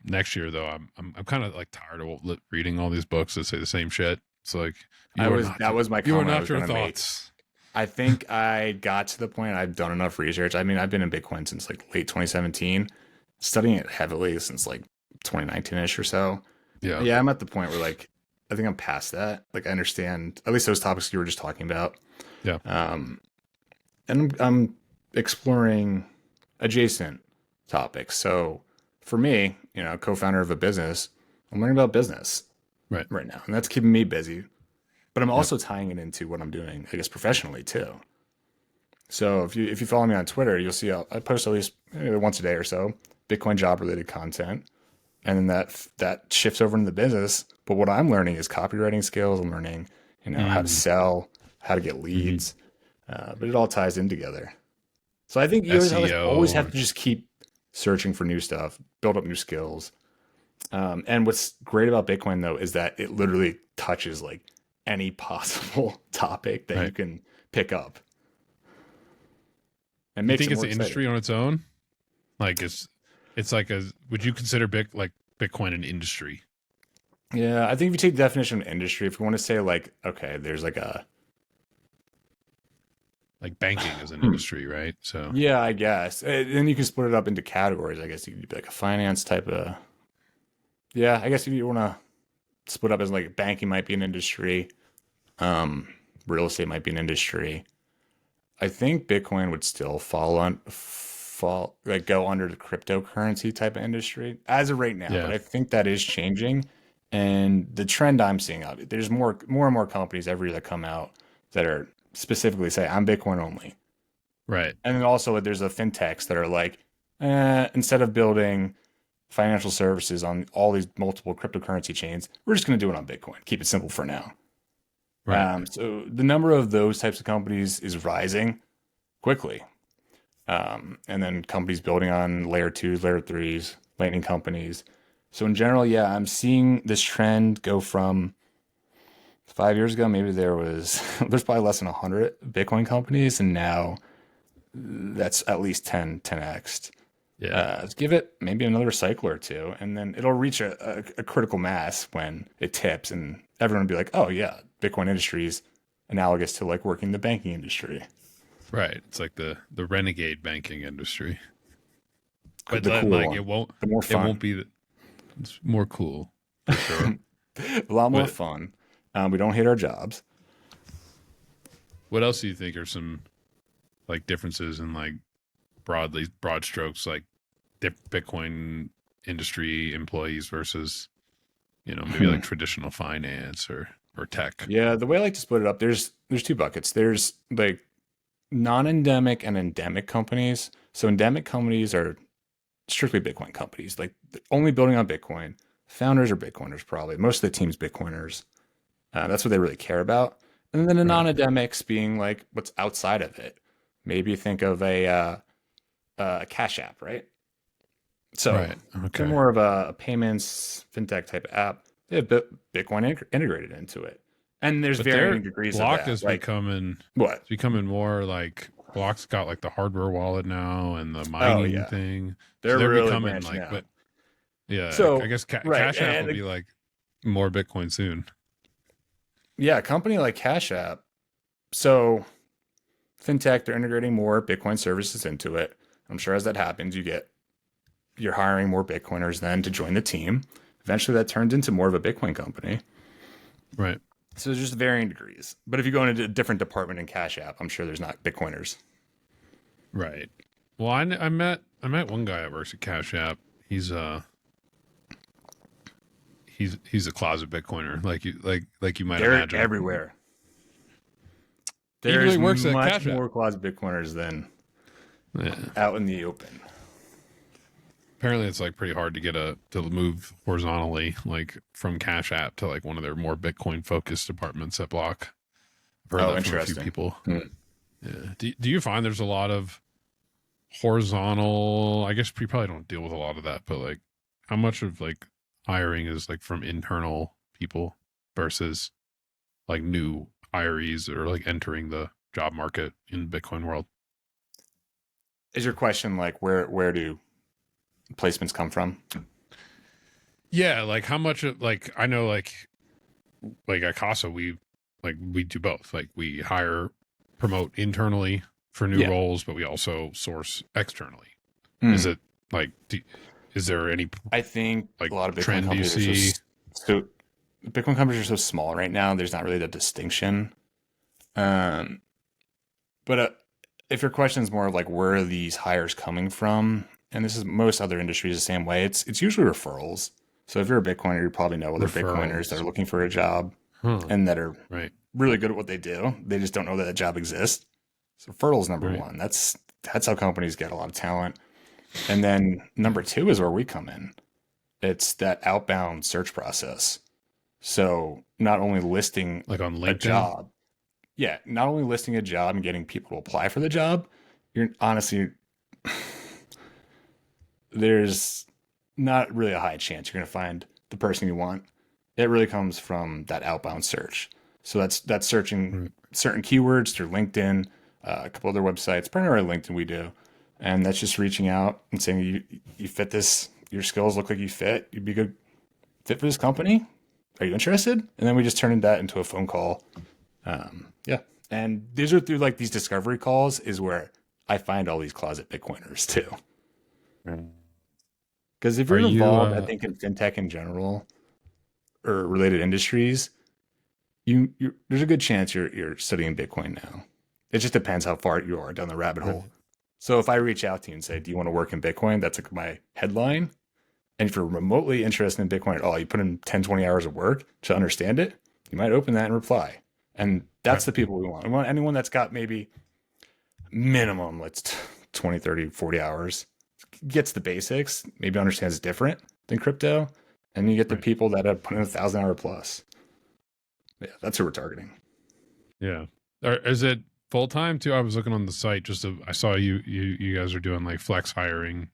Next year though, I'm kind of like tired of reading all these books that say the same shit. It's like That was my you are comment I not was your going to make. thoughts. I think I got to the point I've done enough research. I mean, I've been in Bitcoin since like late 2017, studying it heavily since like 2019-ish or so. Yeah, Yeah, I'm at the point where like I think I'm past that. Like I understand at least those topics you were just talking about. yeah, Um, and I'm exploring adjacent topics. So for me, co-founder of a business, I'm learning about business right. right now, and that's keeping me busy. But I'm Yep. also tying it into what I'm doing, I guess, professionally too. So if you follow me on Twitter, you'll see I post at least once a day or so Bitcoin job related content, and then that shifts over into the business. But what I'm learning is copywriting skills. I'm learning, how to Mm, sell, how to get hmm. leads, but it all ties in together. So I think you always SEO have and to just keep searching for new stuff, build up new skills. And what's great about Bitcoin though is that it literally touches like any possible topic that you right. can pick up and You makes think it it's more an industry exciting. on its own? Like it's like a would you consider Bitcoin an industry? Yeah, I think if you take the definition of industry, if you want to say like, okay, there's like a, Like banking is an industry, right? So yeah, I guess. Then you can split it up into categories. I guess you could be like a finance type of, yeah, I guess if you want to split up as like banking might be an industry, um, real estate might be an industry. I think Bitcoin would still fall like go under the cryptocurrency type of industry as of right now, but yeah, I think that is changing. And the trend I'm seeing out, there's more and more companies every year that come out that are specifically say I'm Bitcoin only. right. And then also there's the fintechs that are like, instead of building financial services on all these multiple cryptocurrency chains, we're just going to do it on Bitcoin. Keep it simple for now. Right. So the number of those types of companies is rising quickly. And then companies building on layer twos, layer threes, lightning companies. So in general, yeah, I'm seeing this trend go from 5 years ago. Maybe there's probably less than 100 Bitcoin companies, and now that's at least 10x. Yeah. Let's give it maybe another cycle or two, and then it'll reach a critical mass when it tips, and everyone will be like, "Oh yeah, Bitcoin industry is analogous to like working the banking industry." Right. It's like the renegade banking industry. But The cooler like one, the more it won't fun, be it's more cool for sure. a lot more What fun. We don't hate our jobs. what else do you think are some like differences in like broad strokes like Bitcoin industry employees versus maybe like traditional finance or tech? Yeah, the way I like to split it up, there's two buckets. There's like non-endemic and endemic companies. So endemic companies are strictly Bitcoin companies, like only building on Bitcoin. Founders are Bitcoiners, probably. Most of the team's Bitcoiners. That's what they really care about. And then the Right. non-endemics being like what's outside of it. Maybe think of a Cash App, right? So Right. they're Okay. more of a payments fintech type app. They have Bitcoin integrated into it, and there's But their varying degrees of block that. is Like becoming what? it's becoming more like Block's got like the hardware wallet now and the Oh mining yeah, thing. So they're they're really becoming branching like, out. but yeah, I So guess right, Cash App will be like more Bitcoin soon. yeah, a company like Cash App. So fintech, they're integrating more Bitcoin services into it. I'm sure as that happens, you're hiring more Bitcoiners then to join the team. Eventually, that turns into more of a Bitcoin company. Right. So there's just varying degrees. But if you go into a different department in Cash App, I'm sure there's not Bitcoiners. Right. Well, I met one guy that works at Cash App. He's a closet Bitcoiner, like you might They're imagine. everywhere. Even though he There's works at much Cash App. more closet Bitcoiners than Yeah. out in the open. Apparently, it's like pretty hard to move horizontally, like from Cash App to like one of their more Bitcoin focused departments at Block. I've heard Oh, that from a few interesting. people. Hmm. Yeah. Do you find there's a lot of horizontal? I guess you probably don't deal with a lot of that, but like, how much of like hiring is like from internal people versus like new hirees or like entering the job market in Bitcoin world? Is your question like where do placements come from? Yeah, like how much like I know like at Casa we do both. Like we hire promote internally for new Yeah. roles, but we also source externally. Is Mm. it like is there any I think like a lot of Bitcoin trend you companies are see? so Bitcoin companies are so small right now. There's not really that distinction. Um, but if your question is more of like where are these hires coming from, and this is most other industries the same way, it's usually referrals. So if you're a Bitcoiner, you probably know other Bitcoiners that Referrals. are looking for a job Huh. and that are Right. really good at what they do. They just don't know that that job exists. So referrals number Right. one. That's how companies get a lot of talent. And then number two is where we come in. It's that outbound search process. So not only listing Like on a LinkedIn? job, yeah, not only listing a job and getting people to apply for the job, you're honestly, there's not really a high chance you're going to find the person you want. It really comes from that outbound search. So that's searching Right. certain keywords through LinkedIn, a couple other websites, primarily LinkedIn we do, and that's just reaching out and saying you fit this, your skills look like you fit, you'd be good fit for this company. Are you interested? And then we just turned that into a phone call. Yeah. And these are through like these discovery calls is where I find all these closet Bitcoiners too. Right. Because if Are you're you involved, I think in fintech in general or related industries, you there's a good chance you're studying Bitcoin now. It just depends how far you are down the rabbit hole. right. So if I reach out to you and say, "Do you want to work in Bitcoin?" That's like my headline. And if you're remotely interested in Bitcoin at all, you put in 10, 20 hours of work to understand it, you might open that and reply. And that's Right. the people we want. We want anyone that's got maybe minimum, let's 20, 30, 40 hours, gets the basics, maybe understands different than crypto. And you get the Right. people that have put in 1,000 hour plus. Yeah, that's who we're targeting. Yeah. Is it full time too? I was looking on the site I saw you guys are doing like flex hiring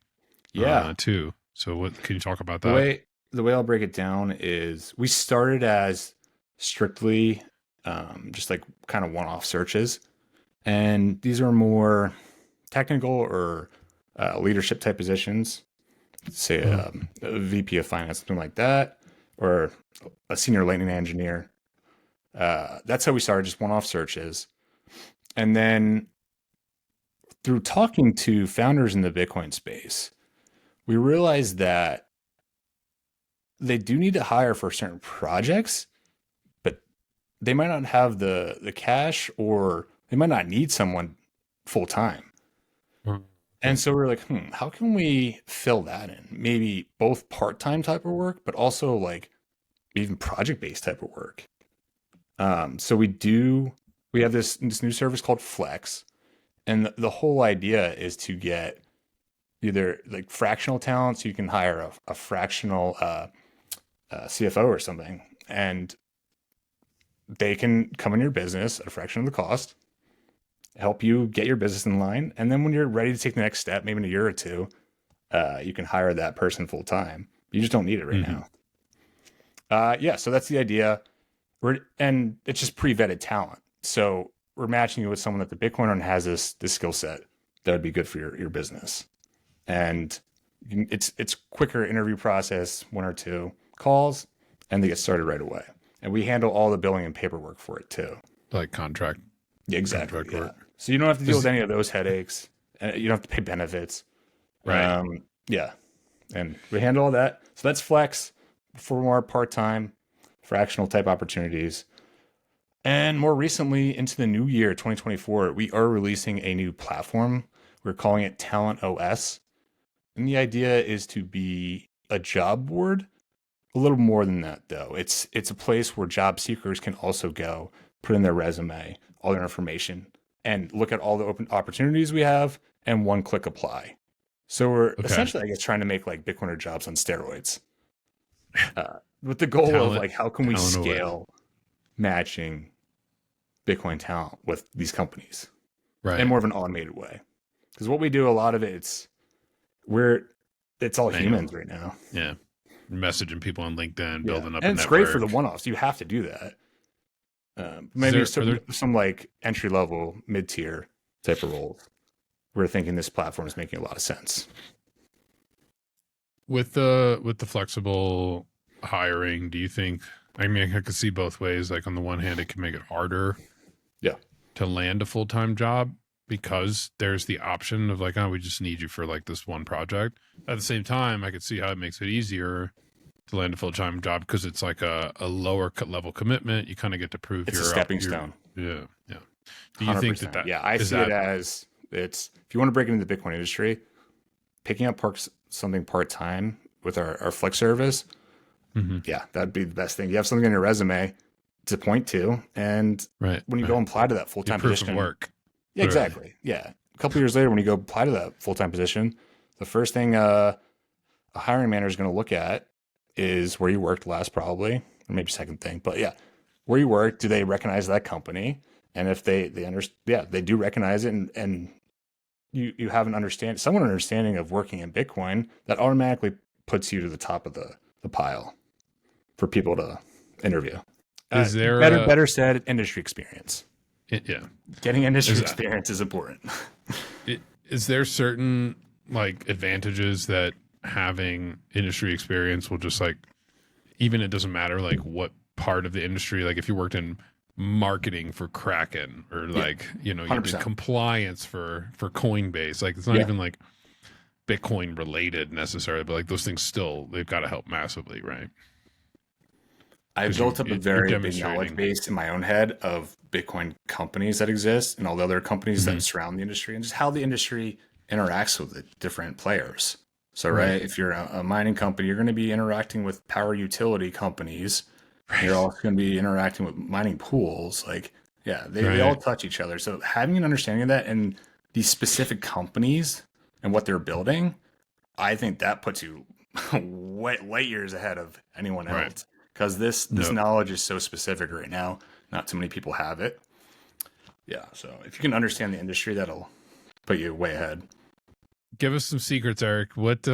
Yeah. too. So what can you talk about The that? way the way I'll break it down is we started as strictly just like kind of one-off searches, and these are more technical or leadership type positions, say Uh, a VP of finance, something like that, or a senior lightning engineer. That's how we started, just one-off searches, and then through talking to founders in the Bitcoin space, we realized that they do need to hire for certain projects, but they might not have the cash or they might not need someone full time. And okay. so we're like, how can we fill that in? Maybe both part-time type of work, but also like even project-based type of work. So we have this new service called Flex, and the whole idea is to get either like fractional talent, so you can hire a fractional CFO or something, and they can come in your business at a fraction of the cost, help you get your business in line, and then when you're ready to take the next step, maybe in a year or two, you can hire that person full time. You just don't need it right Hmm. now. Yeah, so that's the idea. And it's just pre-vetted talent. So we're matching you with someone that the Bitcoiner has this skill set that would be good for your business. And it's quicker interview process, one or two calls, and they get started right away. And we handle all the billing and paperwork for it too. Like Yeah, exactly. contract Yeah. work. So you don't have to deal with Is any of those headaches. And you don't have to pay benefits. right. Yeah, and we handle all that. So that's Flex for more part-time, fractional type opportunities. And more recently, into the new year, 2024, we are releasing a new platform. We're calling it TalentOS. And the idea is to be a job board. A little more than that, though. It's a place where job seekers can also go, put in their resume, all their information, and look at all the open opportunities we have and one click apply. So we're Okay. essentially, I guess, trying to make like Bitcoiner jobs on steroids, with the goal of Talent like how can we talent OS. scale matching Bitcoin talent with these companies in Right. more of an automated way. Because what we do, a lot of we're it's all Manual. humans right now. Yeah. Messaging people on LinkedIn, Yeah, building up and a it's great for the network. one-offs. You have to do that. Is Maybe there are there some like entry level, mid tier type of roles. We're thinking this platform is making a lot of sense. With the flexible hiring, do you think, I mean, I could see both ways. Like on the one hand, it can make it harder Yeah. to land a full-time job because there's the option of like, oh, we just need you for like this one project. At the same time, I could see how it makes it easier to land a full-time job because it's like a lower level commitment. You kind of get to prove It's a you're up. stepping stone. Yeah. Yeah. Do you think 100%. that Yeah, I is see it that as it's if you want to break into the Bitcoin industry, picking up something part time with our Flex service, Mhm. yeah, that'd be the best thing. You have something on your resume to point to, and right? when you go Right. and apply to that full Your time proof of position, work. yeah, Right. exactly. Yeah, a couple years later, when you go apply to that full time position, the first thing a hiring manager is going to look at is where you worked last, probably, or maybe second thing, but yeah, where you work. Do they recognize that company? And if they understand, yeah, they do recognize it, and you have an understanding of working in Bitcoin, that automatically puts you to the top of the pile for people to interview. Is there Better said, industry experience. yeah. Getting industry Is experience is important. is there certain like advantages that having industry experience will just like, even it doesn't matter like what part of the industry, like if you worked in marketing for Kraken or Yeah, like, you know, you did 100%. compliance for Coinbase, like it's not Yeah, even like Bitcoin related necessarily, but like those things still, they've got to help massively, right? I've Because built up a you're very big knowledge demonstrating. base in my own head of Bitcoin companies that exist and all the other companies that Mhm. surround the industry and just how the industry interacts with the different players. So, Right. right, if you're a mining company, you're going to be interacting with power utility companies. You're Right. also going to be interacting with mining pools. Like, yeah, they all Right. touch each other. So, having an understanding of that and these specific companies and what they're building, I think that puts you light years ahead of anyone Right. else because this No. knowledge is so specific right now. Not too many people have it. Yeah, so if you can understand the industry, that'll put you way ahead. Give us some secrets, Eric. What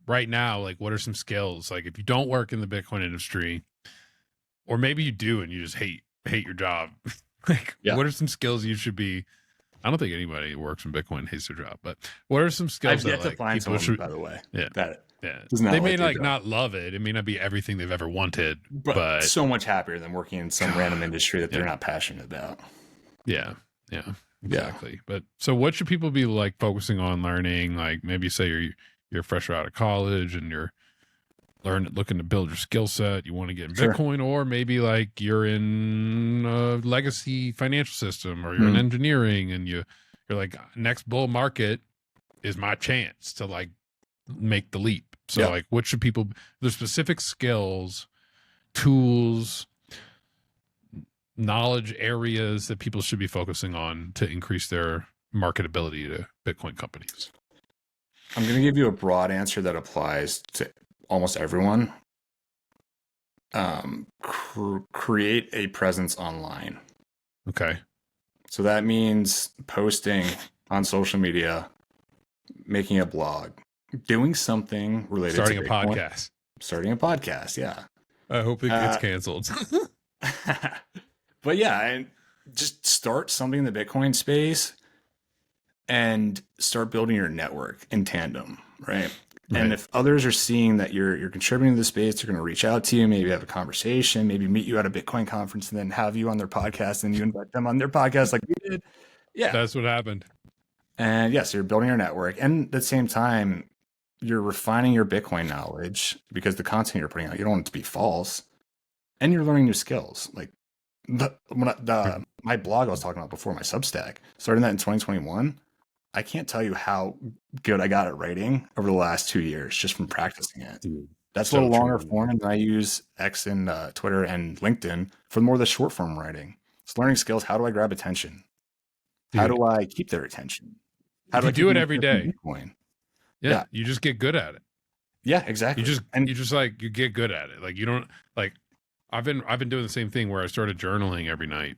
right now, like what are some skills? Like if you don't work in the Bitcoin industry, or maybe you do and you just hate your job. Like Yeah, what are some skills you should be, I don't think anybody who works in Bitcoin hates their job, but what are some skills I've that yet to like find people someone, should, by the way, yeah, that yeah. does They not may like their like job, not love it. It may not be everything they've ever wanted, but but so much happier than working in some random God, industry that yeah. they're not passionate about. Yeah. Yeah. Yeah, Exactly. But so what should people be like focusing on learning? Like maybe say you're fresh out of college and you're looking to build your skill set, you want to get in sure. Bitcoin, or maybe like you're in a legacy financial system or you're in Hmm. engineering and you're like next bull market is my chance to like make the leap. So Yeah. like what should people, there's specific skills, tools, knowledge areas that people should be focusing on to increase their marketability to Bitcoin companies. I'm going to give you a broad answer that applies to almost everyone. Create a presence online. Okay. So that means posting on social media, making a blog, doing something related to Starting a Bitcoin, podcast. starting a podcast. Yeah. I hope it gets Uh, canceled. but yeah, and just start something in the Bitcoin space and start building your network in tandem, right? And Right. if others are seeing that you're contributing to the space, they're going to reach out to you, maybe have a conversation, maybe meet you at a Bitcoin conference, and then have you on their podcast, and you invite them on their podcast like we did. Yeah, That's what happened. and yes, you're building your network, and at the same time, you're refining your Bitcoin knowledge because the content you're putting out, you don't want it to be false, and you're learning new skills. Like my blog I was talking about before, my Substack, starting that in 2021. I can't tell you how good I got at writing over the last 2 years just from practicing it. Dude, That's a so little longer true. form, and I use X and Twitter and LinkedIn for more of the short form writing. It's learning skills. How do I grab attention? How Dude, do I keep their attention? How if do you I keep do it them every interested in day, Bitcoin? yeah, Yeah, you just get good at it. yeah, You exactly. just And you just like you get good at it. Like you don't like I've been doing the same thing where I started journaling every night.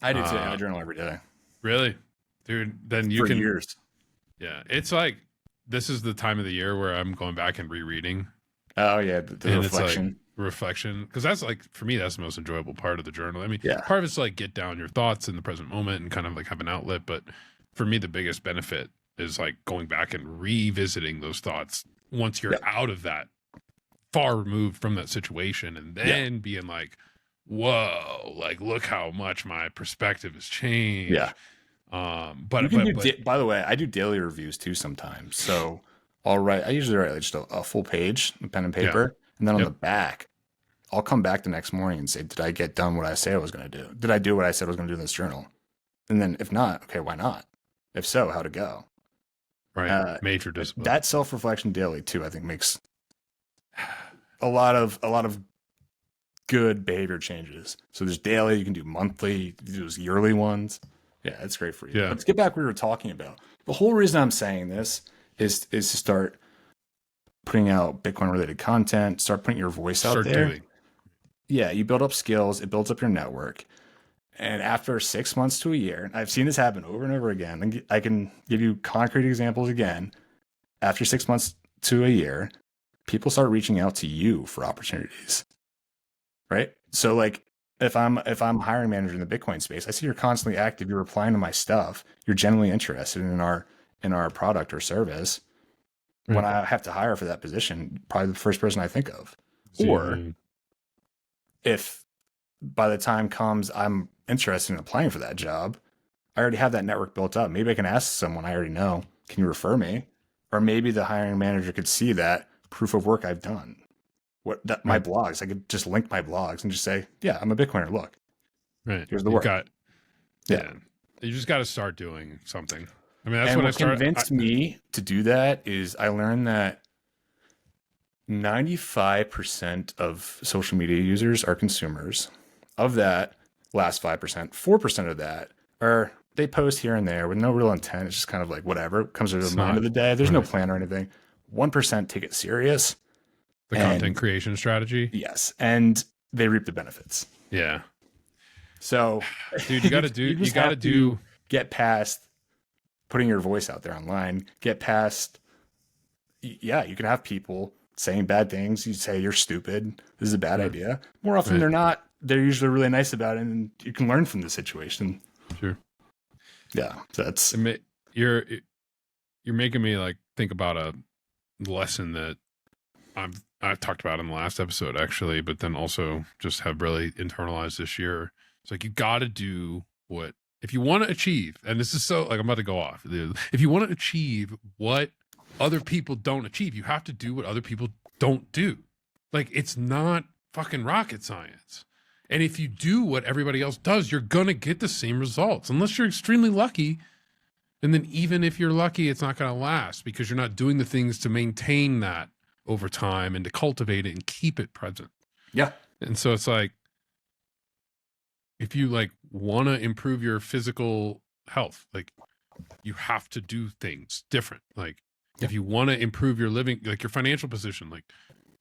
I do too. I Uh journal every day really? Dude, then you for can, years. yeah. It's like this is the time of the year where I'm going back and rereading, Oh yeah, the and it's like reflection. reflection, because that's like for me that's the most enjoyable part of the journal. I mean, Yeah, part of it's like get down your thoughts in the present moment and kind of like have an outlet, but for me the biggest benefit is like going back and revisiting those thoughts once you're Yep. out of that, far removed from that situation, and Yeah. then being like, whoa, like look how much my perspective has changed. Yeah. But You can but do, by the way, I do daily reviews too sometimes. So I usually write like just a full page, a pen and yeah, paper. And then on the yep, back, I'll come back the next morning and say, did I get done what I say I was going to do? Did I do what I said I was going to do in this journal? And then if not, okay, why not? If so, how'd it go? right, major discipline. That self-reflection daily too, I think makes a lot of good behavior changes. So there's daily, you can do monthly, there's yearly ones. Yeah, that's great for you. Yeah, But let's get back to what we were talking about. The whole reason I'm saying this is to start putting out Bitcoin related content, start putting your voice out start there. doing. Yeah, you build up skills, it builds up your network. And after 6 months to a year, I've seen this happen over and over again. And I can give you concrete examples again. After 6 months to a year, people start reaching out to you for opportunities. Right? So like if I'm hiring manager in the Bitcoin space, I see you're constantly active, you're replying to my stuff, you're genuinely interested in our product or service. Right. When I have to hire for that position, probably the first person I think of. Or See, if by the time comes I'm interested in applying for that job, I already have that network built up. Maybe I can ask someone I already know, can you refer me? Or maybe the hiring manager could see that proof of work I've done. My right, blogs, I could just link my blogs and just say, yeah, I'm a Bitcoiner. Look, right. here's the You've work. got, Yeah. yeah. You just got to start doing something. I mean, that's And when I what started. convinced me to do that is I learned that 95% of social media users are consumers. Of that last 5%, 4% of that are they post here and there with no real intent. It's just kind of like whatever comes to It's the mind not of the day. There's no right. plan or anything. 1% take it serious. The And content creation strategy. yes, and they reap the benefits. Yeah, So, dude, you got to do. you You just got to have do. to get past putting your voice out there online. Get past, yeah, you can have people saying bad things. You say you're stupid. This is a bad Right, idea. More often right, than not, they're usually really nice about it, and you can learn from the situation. sure. Yeah, so that's It ma- You're you're making me like think about a lesson that I've talked about in the last episode actually, but then also just have really internalized this year. It's like you got to do what if you want to achieve, and this is so like I'm about to go off. If you want to achieve what other people don't achieve, you have to do what other people don't do. Like it's not fucking rocket science. And if you do what everybody else does, you're gonna get the same results, unless you're extremely lucky. And then even if you're lucky, it's not going to last because you're not doing the things to maintain that over time and to cultivate it and keep it present. yeah, And so it's like, if you like want to improve your physical health, like you have to do things different. Like yeah, if you want to improve your living, like your financial position, like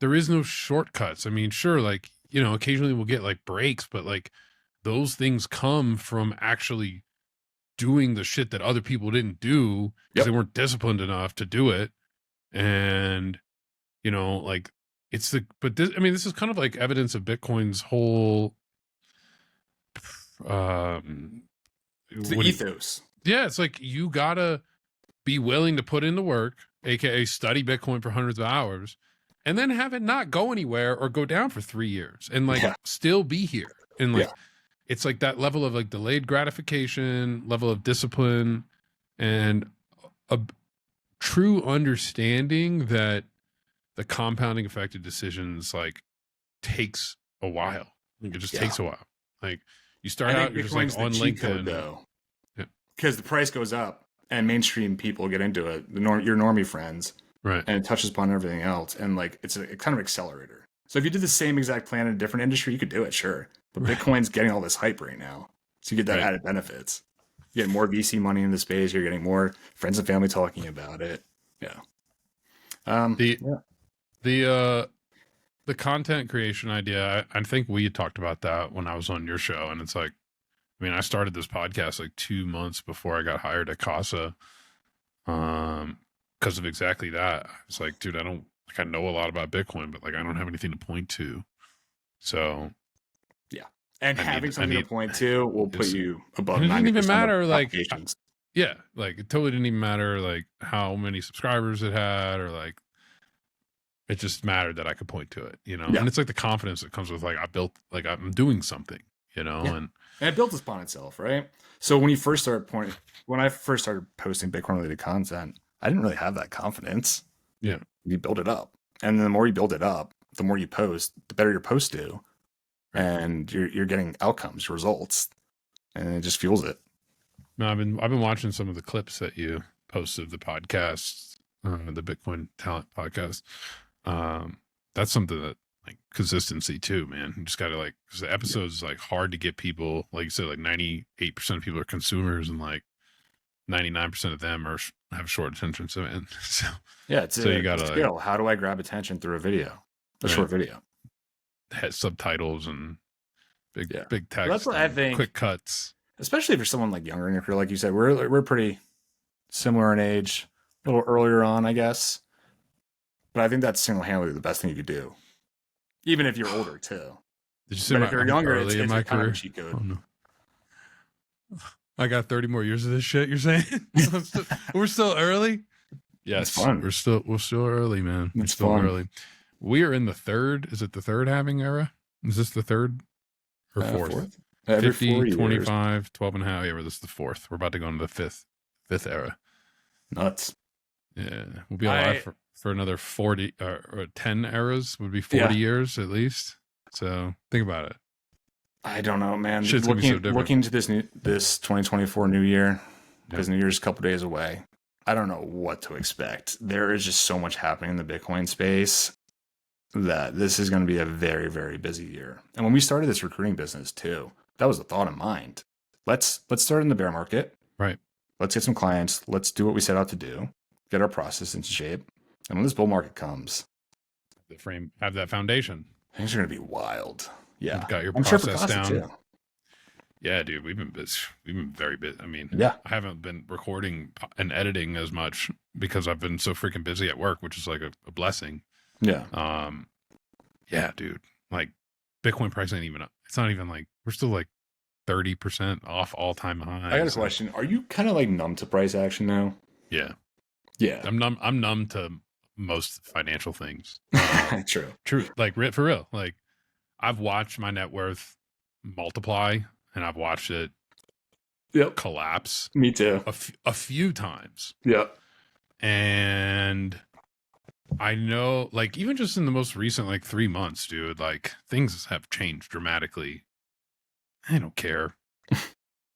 there is no shortcuts. I mean, sure, like, you know, occasionally we'll get like breaks, but like those things come from actually doing the shit that other people didn't do because they yep, weren't disciplined enough to do it. And, you know, like it's the, but this, I mean, this is kind of like evidence of Bitcoin's whole, um, it's the what, ethos. yeah, it's like you gotta be willing to put in the work, aka study Bitcoin for hundreds of hours, and then have it not go anywhere or go down for 3 years and like Yeah, still be here. And like yeah, it's like that level of like delayed gratification, level of discipline, and a true understanding that the compounding effect of decisions like takes a while. Like it just yeah. takes a while. Like you start I out, think you're just like Bitcoin's the on cheat code LinkedIn. though, Yeah, because the price goes up and mainstream people get into it. Your normie friends, right. and it touches upon everything else, and like it's a kind of accelerator. So if you did the same exact plan in a different industry, you could do it, sure. But Right. Bitcoin's getting all this hype right now, so you get that Right. added benefits. You get more VC money in the space. You're getting more friends and family talking about it. Yeah. The Yeah. the content creation idea, I think we had talked about that when I was on your show, and it's like, I mean, I started this podcast like 2 months before I got hired at Casa, because of exactly that. I was like, dude, I don't like I know a lot about Bitcoin, but like I don't have anything to point to. So Yeah. And I having need I something to need point to will put it's you above and it didn't even 90% of matter like applications. yeah, like it totally didn't even matter like how many subscribers it had or like It just mattered that I could point to it, you know? Yeah. And it's like the confidence that comes with like, I built, like I'm doing something, you know? Yeah. And And it built upon itself, right? So when I first started posting Bitcoin related content, I didn't really have that confidence. yeah, You build it up. And then the more you build it up, the more you post, the better your posts do. right. And you're getting outcomes, results, and it just fuels it. No, I've been watching some of the clips that you posted of the podcast, the Bitcoin Talent podcast. That's something that like consistency too, man. You just gotta like, because the episodes is like hard to get people, like you said, like 98% of people are consumers and like 99% of them have short attention span. So Yeah, it's you a gotta skill. How do I grab attention through a video, a right, short video? hit subtitles and Yeah, big well, that's text what I and think. quick cuts. Especially if you're someone like younger in your career, like you said, we're pretty similar in age, a little earlier on, I guess. But I think that's single handedly the best thing you could do, even if you're older too. Did you say But if you're I'm younger, early in it's my kind of a career? cheat code. Oh no. I got 30 more years of this shit, you're saying? We're still early? Yes. Fun. We're still early, man. We're It's still fun. early. We are in the third. Is it the third halving era? Is this the third or fourth? Every 50, 4 years. 25, 12 and a half. Yeah, this is the fourth. We're about to go into the fifth era. Nuts. Yeah. We'll be alive for another 40 or 10 eras. Would be 40 years at least. So think about it. I don't know, man. Shit's gonna be so different. Looking to this 2024 new year, because New Year's a couple days away. I don't know what to expect. There is just so much happening in the Bitcoin space that this is going to be a very, very busy year. And when we started this recruiting business too, that was a thought in mind. Let's start in the bear market. Right. Let's get some clients. Let's do what we set out to do. Get our process into shape. And when this bull market comes, have that foundation. things are going to be wild. Yeah. You've got your I'm process sure down. too. Yeah, dude, we've been very busy. I mean, yeah, I haven't been recording and editing as much because I've been so freaking busy at work, which is like a blessing. Yeah. Yeah, dude, like Bitcoin price ain't even, it's not even like, we're still like 30% off all time highs. I got a question. Are you kind of like numb to price action now? Yeah. Yeah. I'm numb to most financial things. True. Like for real. Like I've watched my net worth multiply and I've watched it collapse. Me too. A few times. Yeah. And I know, like, even just in the most recent, like 3 months, dude, like things have changed dramatically. I don't care.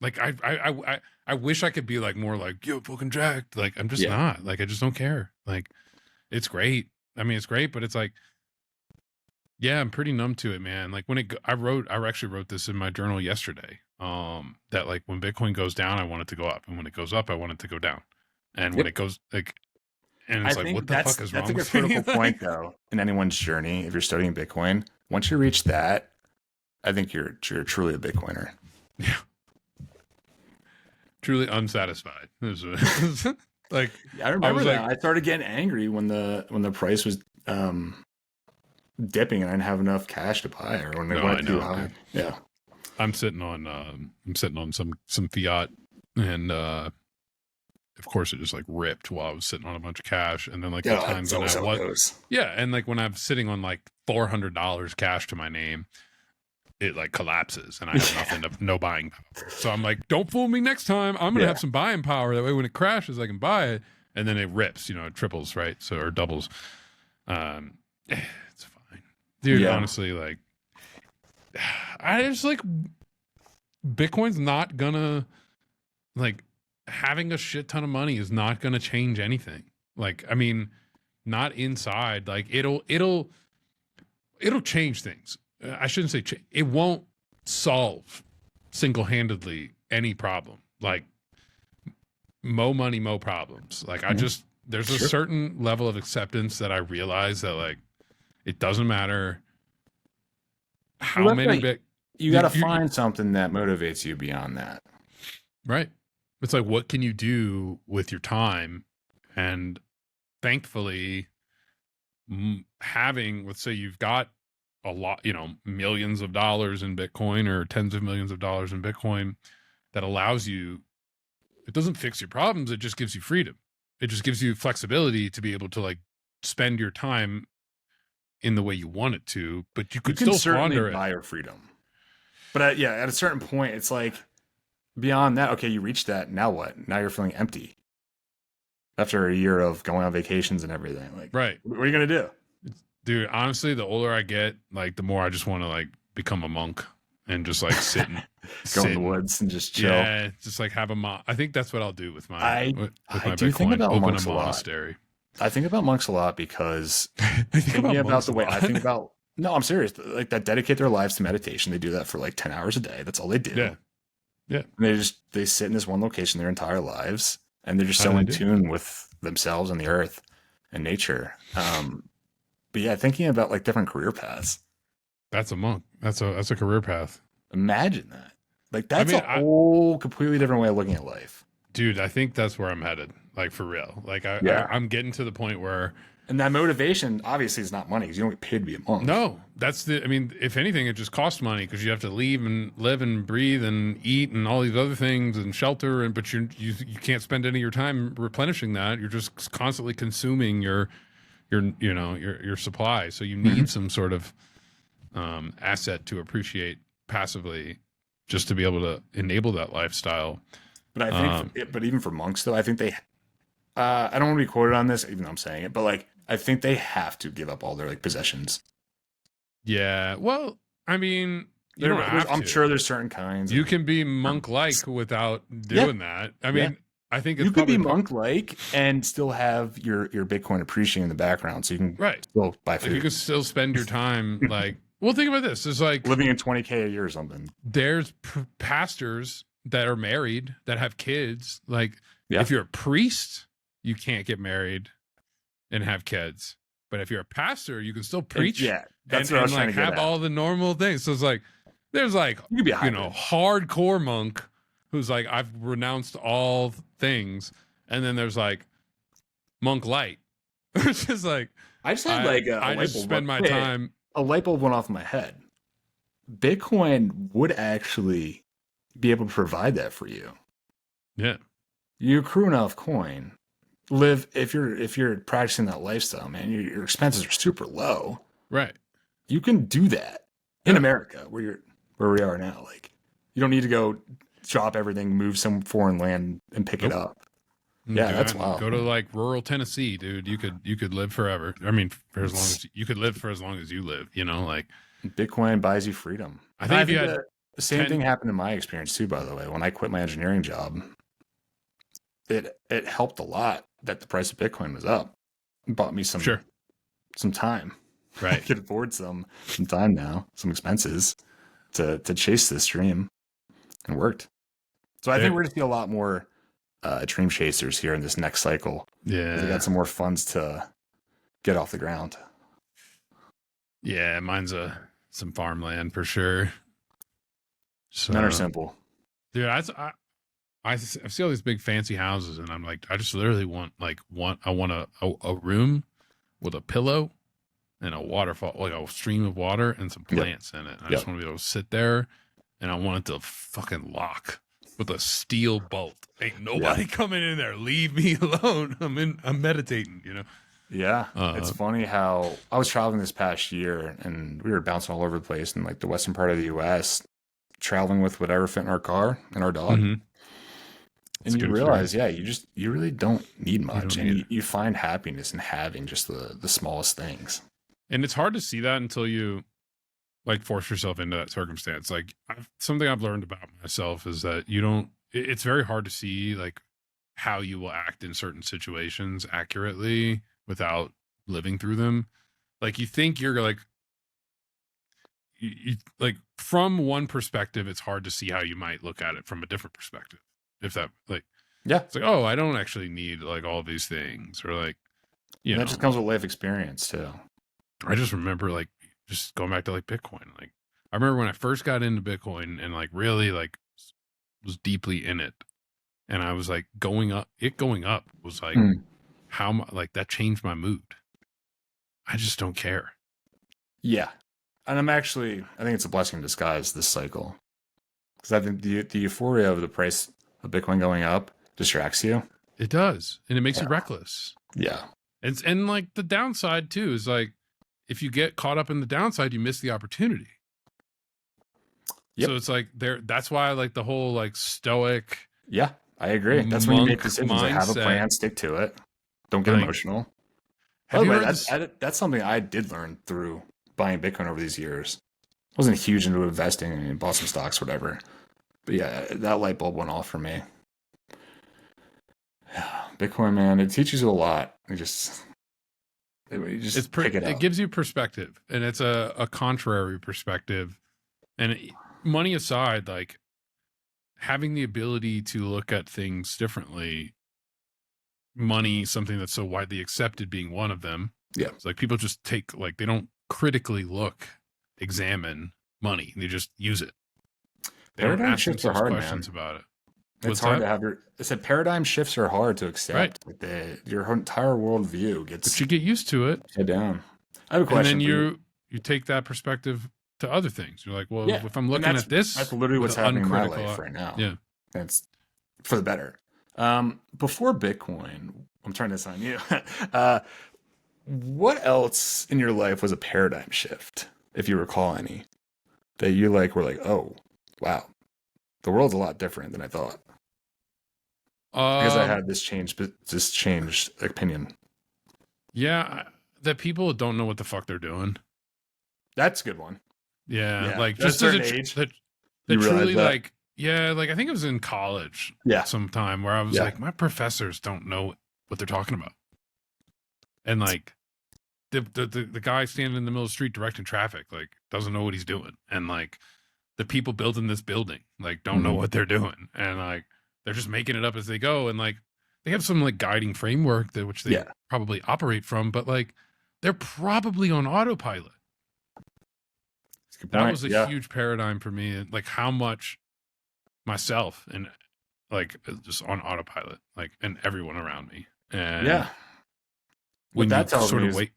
Like, I wish I could be like more like, yo, fucking jacked. Like, I'm just not. Like, I just don't care. Like, it's great. I mean, it's great, but it's like, yeah, I'm pretty numb to it, man. Like when I actually wrote this in my journal yesterday. That like when Bitcoin goes down, I want it to go up, and when it goes up, I want it to go down. And when it goes like, and it's like, what the fuck is wrong? That's like a critical point though in anyone's journey. If you're studying Bitcoin, once you reach that, I think you're truly a Bitcoiner. Yeah. Truly unsatisfied. Like I remember that. I started getting angry when the price was dipping and I didn't have enough cash to buy, or when they went too high. Yeah. I'm sitting on some fiat, and of course it just like ripped while I was sitting on a bunch of cash, and then like the times when I was and like when I'm sitting on like $400 cash to my name, it like collapses and I have no buying power. So I'm like, don't fool me next time. I'm gonna have some buying power. That way when it crashes, I can buy it. And then it rips, it triples, right? So, or doubles. It's fine. Dude, honestly, like, I just like, Bitcoin's not gonna, like, having a shit ton of money is not gonna change anything. Like, I mean, not inside. Like, it'll change things. I shouldn't say it won't solve single-handedly any problem. Like, mo money, mo problems. Like, there's a certain level of acceptance that I realize that, like, it doesn't matter how many you got to find something that motivates you beyond that. Right. It's like, what can you do with your time? And thankfully, having, let's say you've got a lot, millions of dollars in Bitcoin or tens of millions of dollars in Bitcoin, that allows you, it doesn't fix your problems. It just gives you freedom. It just gives you flexibility to be able to like spend your time in the way you want it to, but you You could can still certainly squander it. buy your freedom. But at a certain point, it's like beyond that, okay, you reached that. Now what? Now you're feeling empty after a year of going on vacations and everything. Like, Right. what are you going to do? Dude, honestly, the older I get, like the more I just want to like become a monk and just like sit and Go in the woods and just chill. Yeah, just like have I think that's what I'll do with my I with I my do think Bitcoin. about Open a monks a lot. monastery. I think about monks a lot because I think thinking about monks the a way lot. I think about no, I'm serious. Like that dedicate their lives to meditation. They do that for like 10 hours a day. That's all they do. Yeah. Yeah. And they sit in this one location their entire lives, and they're just How do so they in do it? tune with themselves and the earth and nature. But yeah, thinking about like different career paths. That's a monk. That's a career path. Imagine that. Like that's mean, a whole completely different way of looking at life. Dude, I think that's where I'm headed. Like for real. Like Yeah. I'm getting to the point where And that motivation obviously is not money because you don't get paid to be a monk. no, I mean, if anything, it just costs money because you have to leave and live and breathe and eat and all these other things and shelter. But you can't spend any of your time replenishing that. You're just constantly consuming your supply. So you need some sort of asset to appreciate passively just to be able to enable that lifestyle. But I think, but even for monks though, I think they, I don't want to be quoted on this, even though I'm saying it, but like, I think they have to give up all their like possessions. Yeah. Well, I mean, you don't have I'm to. sure there's certain kinds. You can be monk-like without doing that. I mean, I think it's you could be probably monk-like and still have your Bitcoin appreciating in the background, so you can still buy food. Like you can still spend your time like. Well, think about this. There's like living in $20K a year or something. There's pastors that are married that have kids. Like, if you're a priest, you can't get married and have kids. But if you're a pastor, you can still preach. That's what I was trying to get have at. all the normal things. So it's like there's like hardcore monk who's like I've renounced all things, and then there's like monk light, which is like I just had I just spend my time. A light bulb went off in my head. Bitcoin would actually be able to provide that for you. Yeah, you accrue enough coin. Live if you're practicing that lifestyle, man. Your expenses are super low. Right. You can do that in America, where we are now. Like, you don't need to go drop everything, move some foreign land, and pick it up. Yeah, that's wild. Go to like rural Tennessee, dude. You could live forever. I mean, for as long as you could live for as long as you live. You know, like Bitcoin buys you freedom. I think the same thing happened in my experience too. By the way, when I quit my engineering job, it helped a lot that the price of Bitcoin was up. It bought me some time. Right, I could afford some time now, some expenses to chase this dream, and it worked. So I think we're going to see a lot more dream chasers here in this next cycle. Yeah, they got some more funds to get off the ground. Yeah, mine's some farmland for sure. So, men are simple, dude. I see all these big fancy houses, and I'm like, I just literally want I want a room with a pillow and a waterfall, like a stream of water and some plants in it. I just want to be able to sit there, and I want it to fucking lock with a steel bolt. Ain't nobody coming in there. Leave me alone. I'm meditating, you know? Yeah. It's funny how I was traveling this past year, and we were bouncing all over the place in like the western part of the US, traveling with whatever fit in our car and our dog. Mm-hmm. And you realize, you really don't need much. And you find happiness in having just the smallest things. And it's hard to see that until you like force yourself into that circumstance. Like something I've learned about myself is that it's very hard to see like how you will act in certain situations accurately without living through them. Like you think you're like, you like from one perspective, it's hard to see how you might look at it from a different perspective. If that it's like, oh, I don't actually need like all these things, or like, that just comes with life experience too. I just remember like just going back to like Bitcoin. Like I remember when I first got into Bitcoin and like really like was deeply in it, and I was like going up was like how like that changed my mood. I just don't care. Yeah. And I think it's a blessing in disguise this cycle, because I think the euphoria of the price of Bitcoin going up distracts you. It does, and it makes you reckless. Yeah. And like the downside too is like if you get caught up in the downside, you miss the opportunity. Yep. So it's like that's why I like the whole like stoic. Yeah, I agree. That's when you make decisions. Like, have a mindset. plan, stick to it. Don't get Like, emotional. By have the you way, heard this? that's something I did learn through buying Bitcoin over these years. I wasn't huge into investing and bought some stocks, whatever. But yeah, that light bulb went off for me. Bitcoin, man, it teaches you a lot. You just pick it It up. gives you perspective, and it's a contrary perspective. And money aside, like having the ability to look at things differently, money, something that's so widely accepted being one of them. Yeah. It's like people just take, like, they don't critically examine money. They just use it. They don't Paradigm ask shifts are themselves hard, questions man. about it. It's What's hard that? to have I said paradigm shifts are hard to accept. Right. Like your entire worldview But gets you get used to it. upside down. I have a And question then for you. you take that perspective to other things. You're like, well, Yeah, if I'm and looking at this that's literally with what's an happening in my uncritical life eye. right now. Yeah. It's for the better. Before Bitcoin, I'm turning this on you. What else in your life was a paradigm shift, if you recall any, that you like were like, oh, wow, the world's a lot different than I thought? Because I had this changed opinion. Yeah, that people don't know what the fuck they're doing. That's a good one. Yeah, Yeah, like at a just as certain age, that you realize truly that. like, yeah, like I think it was in college Yeah, sometime where I was yeah, like, my professors don't know what they're talking about. And like the guy standing in the middle of the street directing traffic, like, doesn't know what he's doing. And like the people building this building, like, don't know what they're doing. And like they're just making it up as they go. And like they have some like guiding framework that which they probably operate from, but like they're probably on autopilot. That was a huge paradigm for me, like how much myself and like just on autopilot, like, and everyone around me. And yeah. What when you that tells sort me of is wait,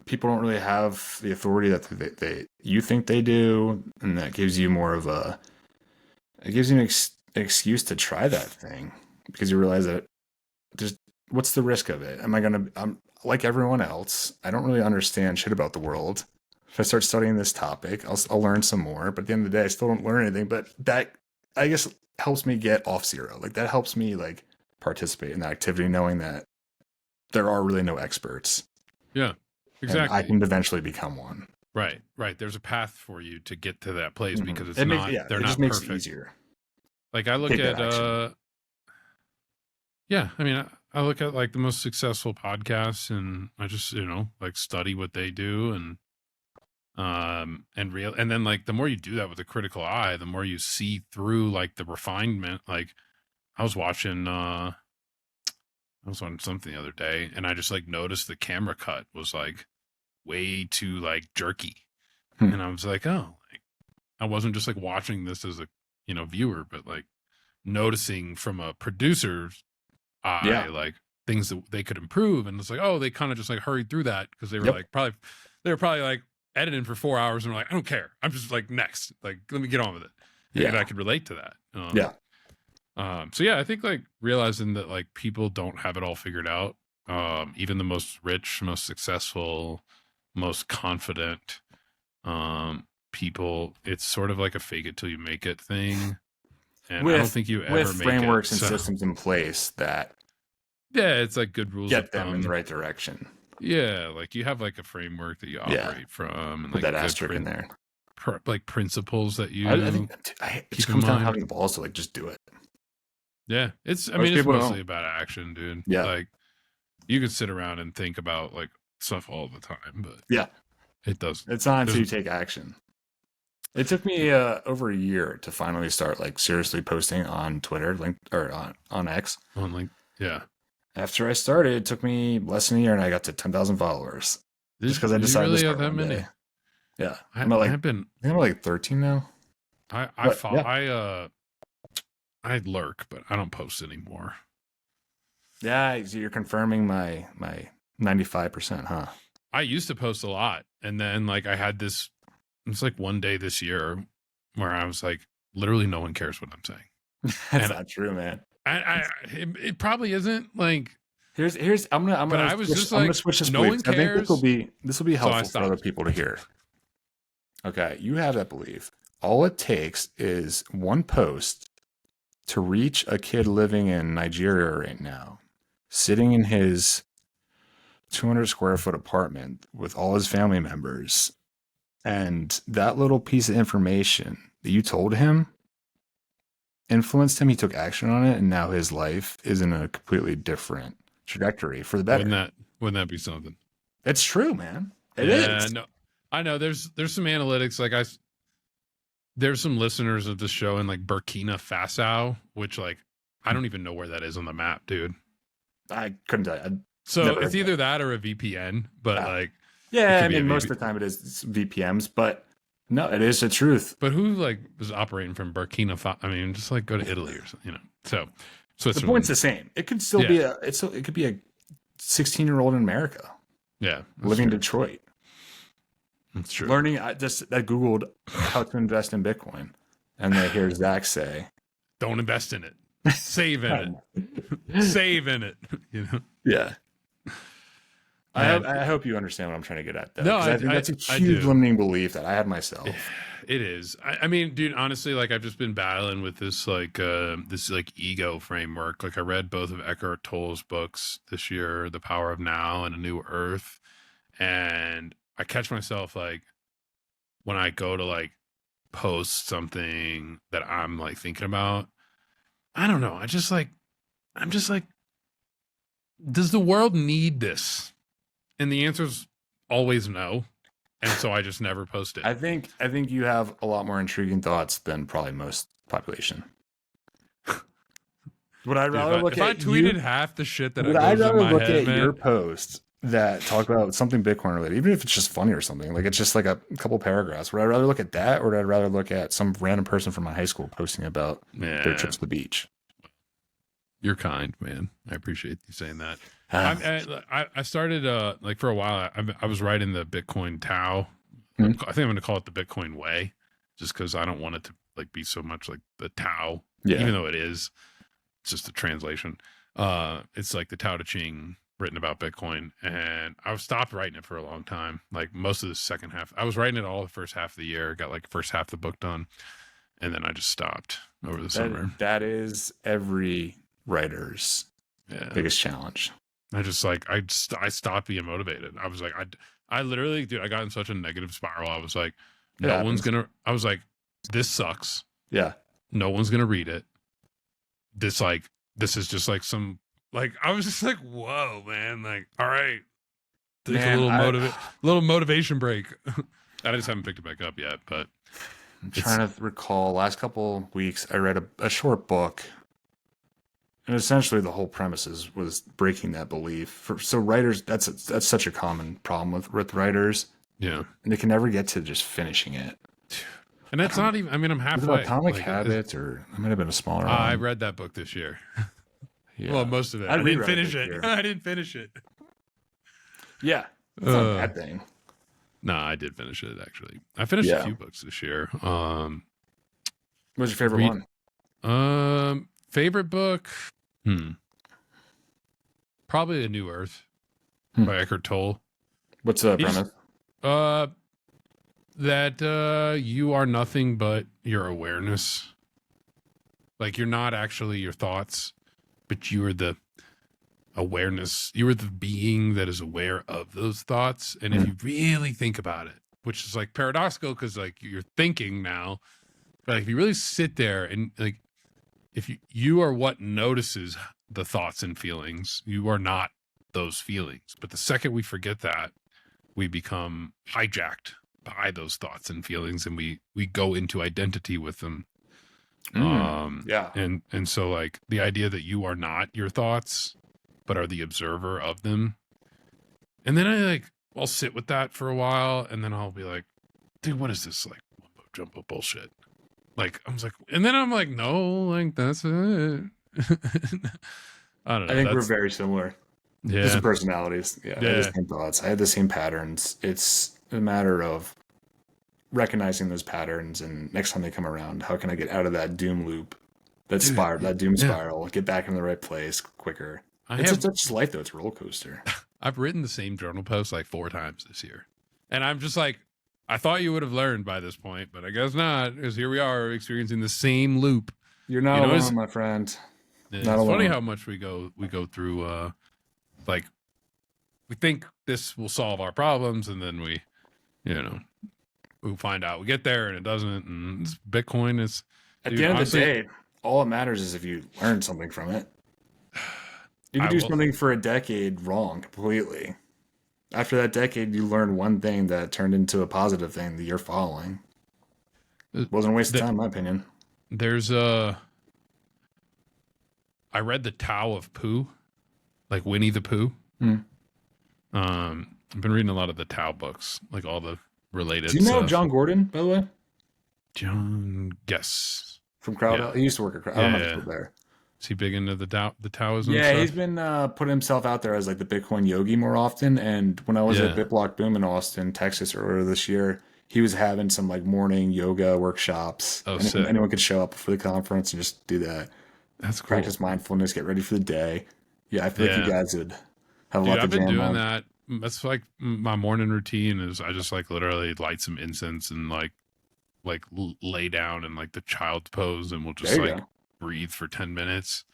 people don't really have the authority that you think they do, and that gives you more of it gives you an excuse to try that thing because you realize that there's what's the risk of it? I'm like everyone else. I don't really understand shit about the world. If I start studying this topic, I'll learn some more. But at the end of the day, I still don't learn anything. But that, I guess, helps me get off zero. Like that helps me like participate in the activity, knowing that there are really no experts. yeah, exactly. And I can eventually become one. Right. There's a path for you to get to that place because they're not just makes perfect. it easier. Like I look at yeah, I mean, I look at like the most successful podcasts, and I just, like study what they do, and then like the more you do that with a critical eye, the more you see through like the refinement. Like I was watching something the other day, and I just like noticed the camera cut was like way too like jerky. And I was like, oh, like, I wasn't just like watching this as a viewer, but like noticing from a producer's eye, like things that they could improve. And it's like, oh, they kind of just like hurried through that because they were like they were probably like editing for 4 hours and were like, I don't care, I'm just like next, like let me get on with it. And I could relate to that. So yeah, I think like realizing that like people don't have it all figured out. Even the most rich, most successful, most confident people, it's sort of like a fake it till you make it thing. And I don't think you ever with make frameworks and so, systems in place that it's like good rules get them in the right direction. Yeah, like you have like a framework that you operate from, and put like that asterisk in there. Like principles that you. I think it just comes down to having the balls to like just do it. Yeah, it's mostly about action, dude. Yeah, like you could sit around and think about like stuff all the time, but it doesn't. It's not until you take action. It took me over a year to finally start like seriously posting on Twitter, or on X. Yeah. After I started, it took me less than a year, and I got to 10,000 followers. Just because I decided to start one day. Yeah, I'm at like 13 now. I lurk, but I don't post anymore. Yeah, you're confirming my 95%, huh? I used to post a lot, and then like I had this. It's like one day this year where I was like, literally, no one cares what I'm saying. That's not true, man. It probably isn't like. Here's But I was just I'm gonna like, switch this no belief. one I think cares. this will be So I helpful for other stopped. people to hear. Okay, you have that belief. All it takes is one post to reach a kid living in Nigeria right now, sitting in his 200 square foot apartment with all his family members. And that little piece of information that you told him influenced him. He took action on it, and now his life is in a completely different trajectory for the Wouldn't better. that be something? It's true, man. It Yeah, is. no, I know. There's some analytics. Like there's some listeners of the show in like Burkina Faso, which like I don't even know where that is on the map, dude. I couldn't tell you. So Never it's heard either that. that or a VPN, but like it Yeah, could I be a mean, most VPN. of the time it is VPNs, but no, it is the truth. But who like was operating from Burkina Faso? I mean, just like go to Italy or something, you know. So The point's Switzerland. the same. It could still Yeah, be it could be a 16-year-old in America yeah, that's living in true. Detroit, That's true. learning. I Googled how to invest in Bitcoin, and I hear Zach say, Don't invest in it. Save in it. Save in it. You know. "Yeah." Man, I hope you understand what I'm trying to get at, though, no, because I think that's a I huge do. limiting belief that I had myself. It is. I mean, dude, honestly, like I've just been battling with this like ego framework. Like I read both of Eckhart Tolle's books this year, The Power of Now and A New Earth. And I catch myself like when I go to like post something that I'm like thinking about, I don't know. I'm just like, does the world need this? And the answer is always no. And so I just never post it. I think you have a lot more intriguing thoughts than probably most population. Would I rather look if I at tweeted you? half the shit that Would I goes in rather my look head, at your man? posts that talk about something Bitcoin related, even if it's just funny or something, like it's just like a couple paragraphs? Would I rather look at that, or would I rather look at some random person from my high school posting about their trips to the beach? You're kind, man. I appreciate you saying that. Ah. I started like for a while. I was writing the Bitcoin Tao. Hmm. I think I'm going to call it the Bitcoin Way, just because I don't want it to like be so much like the Tao, Yeah. even though it is. It's just a translation. It's like the Tao Te Ching written about Bitcoin, and I've stopped writing it for a long time. Like most of the second half, I was writing it all the first half of the year. Got like first half of the book done, and then I just stopped over the summer. That is every writer's Yeah. biggest challenge. I just like I stopped being motivated. I was like I literally, dude, I got in such a negative spiral. I was like, no one's gonna. I was like, this sucks. Yeah. No one's gonna read it. This is just like some like I was just like, whoa, man. Like, all right, take Man, a little motivation break. I just haven't picked it back up yet, but I'm trying to recall. Last couple weeks, I read a short book. And essentially, the whole premise was breaking that belief. So writers, that's such a common problem with writers. Yeah, and they can never get to just finishing it. And that's not even. I mean, I'm halfway. Atomic Habits, or it might have been a smaller one. I read that book this year. Yeah. Well, most of it. I didn't finish it. I didn't finish it. Yeah, it's not a bad thing. No, I did finish it actually. I finished a few books this year. What's your favorite one? Favorite book? Probably A New Earth by Eckhart Tolle. What's the premise? That you are nothing but your awareness. Like you're not actually your thoughts, but you are the awareness. You are the being that is aware of those thoughts. And if you really think about it, which is like paradoxical because like you're thinking now, but like if you really sit there and like if you are what notices the thoughts and feelings, you are not those feelings. But the second we forget that, we become hijacked by those thoughts and feelings, and we go into identity with them. Yeah. And so like the idea that you are not your thoughts, but are the observer of them. And then I'll sit with that for a while, and then I'll be like, dude, what is this like mumbo jumbo bullshit? Like I was like, and then I'm like, no, like that's it. I don't know. I think we're very similar. Yeah. Different personalities. Yeah. I had the same thoughts. I had the same patterns. It's a matter of recognizing those patterns, and next time they come around, how can I get out of that doom loop, that doom spiral, get back in the right place quicker? I It's have such life though. It's a roller coaster. I've written the same journal post like 4 times this year. And I'm just like, I thought you would have learned by this point, but I guess not, because here we are experiencing the same loop. You're not You know, alone, my friend. Not it's funny alone. how much we go through like we think this will solve our problems, and then we find out we get there and it doesn't. And Bitcoin is, At the dude, end of the honestly, day, all that matters is if you learn something from it. You could I do will. something for a decade wrong completely. After that decade, you learn one thing that turned into a positive thing that you're following. Wasn't a waste of That time, in my opinion. there's I read the Tao of Pooh, like Winnie the Pooh. Hmm. I've been reading a lot of the Tao books, like all the related Do you know stuff. John Gordon, by the way? John Guess. From Crowd? Yeah. He used to work at Crowd. I don't know if he's Yeah. still there. Is he big into the Taoism Yeah, he's stuff? been putting himself out there as like the Bitcoin yogi more often. And when I was at Yeah. BitBlock Boom in Austin, Texas earlier this year, he was having some like morning yoga workshops. Oh, And sick. anyone could show up for the conference and just do that. That's cool. Practice mindfulness, get ready for the day. Yeah, I feel like you Yeah. guys would have a Dude, lot to I've been jam doing on. that. That's like my morning routine is I just like literally light some incense and lay down in like the child's pose, and we'll just There you like go. breathe for 10 minutes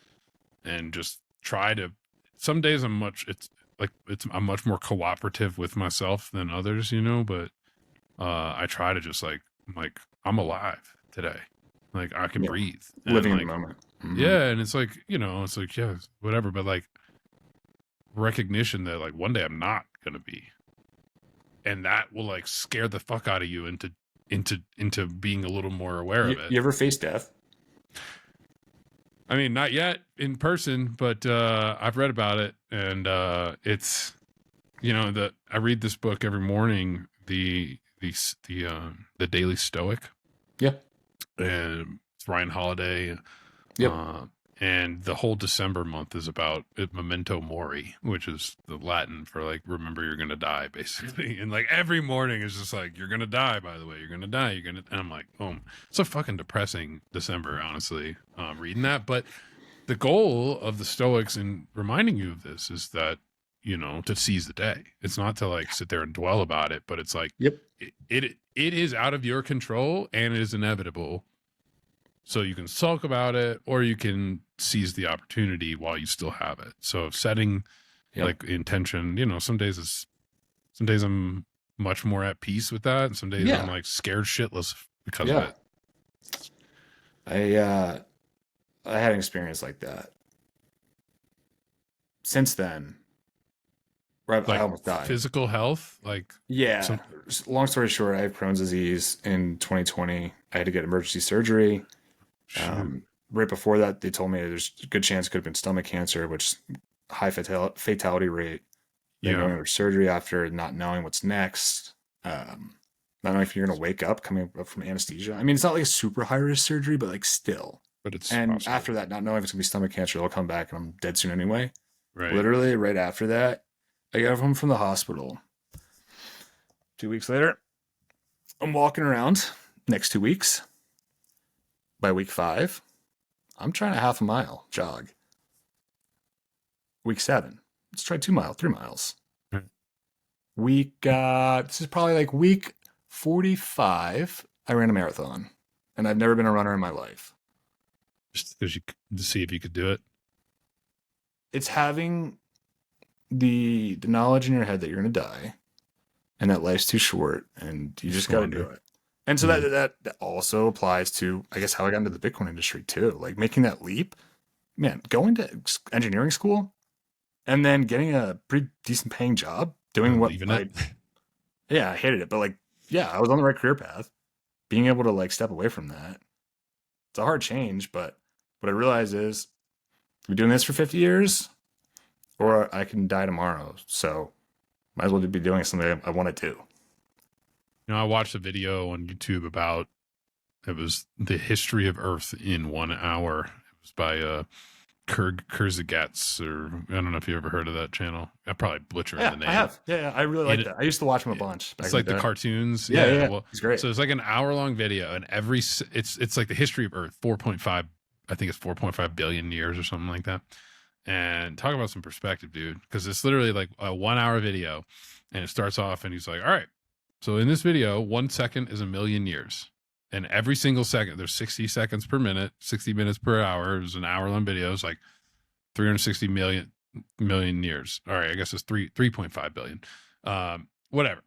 and just try to, some days I'm much more cooperative with myself than others, but I try to just I'm alive today. Like I can Yeah, breathe and living in the like, moment. yeah. And it's like, it's like, yeah, whatever. But like recognition that like one day I'm not going to be, and that will like scare the fuck out of you into being a little more aware of it. You ever face death? I mean, not yet in person, but I've read about it, and it's I read this book every morning, the Daily Stoic, Yeah. and it's Ryan Holiday, Yep. and the whole December month is about memento mori, which is the Latin for like remember you're gonna die, basically. And like every morning is just like you're gonna die. By the way, you're gonna die. And I'm like, oh, it's a fucking depressing December, honestly. Reading that, but the goal of the Stoics in reminding you of this is that to seize the day. It's not to like sit there and dwell about it, but it's like Yep. it is out of your control and it is inevitable. So you can sulk about it, or you can seize the opportunity while you still have it. So setting like intention, some days I'm much more at peace with that, and some days I'm like scared shitless because of it. I had an experience like that. Since then, right, I Like almost died. physical health, like Long story short, I have Crohn's disease in 2020. I had to get emergency surgery. Right before that, they told me there's a good chance it could have been stomach cancer, which high fatality rate. Then going under surgery after not knowing what's next. Not knowing if you're going to wake up coming up from anesthesia. I mean, it's not like a super high risk surgery, but like still. But it's and possible. after that, not knowing if it's going to be stomach cancer, it'll come back and I'm dead soon anyway. Right. Literally right after that, I got home from the hospital. 2 weeks later, I'm walking around next 2 weeks. By week 5, I'm trying a half a mile jog. Week 7, let's try 2 miles, 3 miles. This is probably like week 45, I ran a marathon. And I've never been a runner in my life. Just because to see if you could do it. It's having the knowledge in your head that you're going to die and that life's too short and you just got to do it. And so that also applies to, I guess, how I got into the Bitcoin industry too. Like making that leap, man, going to engineering school and then getting a pretty decent paying job doing what I hated it. But like, yeah, I was on the right career path. Being able to like step away from that. It's a hard change, but what I realize is I'm doing this for 50 years or I can die tomorrow. So might as well be doing something I want to do. I watched a video on YouTube about, it was the history of Earth in 1 hour. It was by Kurzgesagt, or I don't know if you ever heard of that channel. I probably butchered the name. I have. Yeah, I really like that. I used to watch him a bunch. It's like the cartoons. Yeah. Well, it's great. So it's like an hour-long video, and it's like the history of Earth, 4.5, I think it's 4.5 billion years or something like that. And talk about some perspective, dude, because it's literally like a 1 hour video, and it starts off and he's like, all right, so in this video, 1 second is a million years. And every single second, there's 60 seconds per minute, 60 minutes per hour. There's an hour-long video. It's like 360 million years. All right, I guess it's 3.5 billion. Whatever.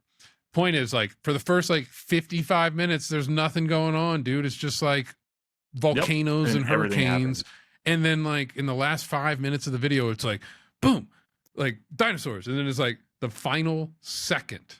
Point is, like, for the first like 55 minutes, there's nothing going on, dude. It's just like volcanoes and hurricanes. And then like in the last 5 minutes of the video, it's like, boom, like dinosaurs. And then it's like the final second,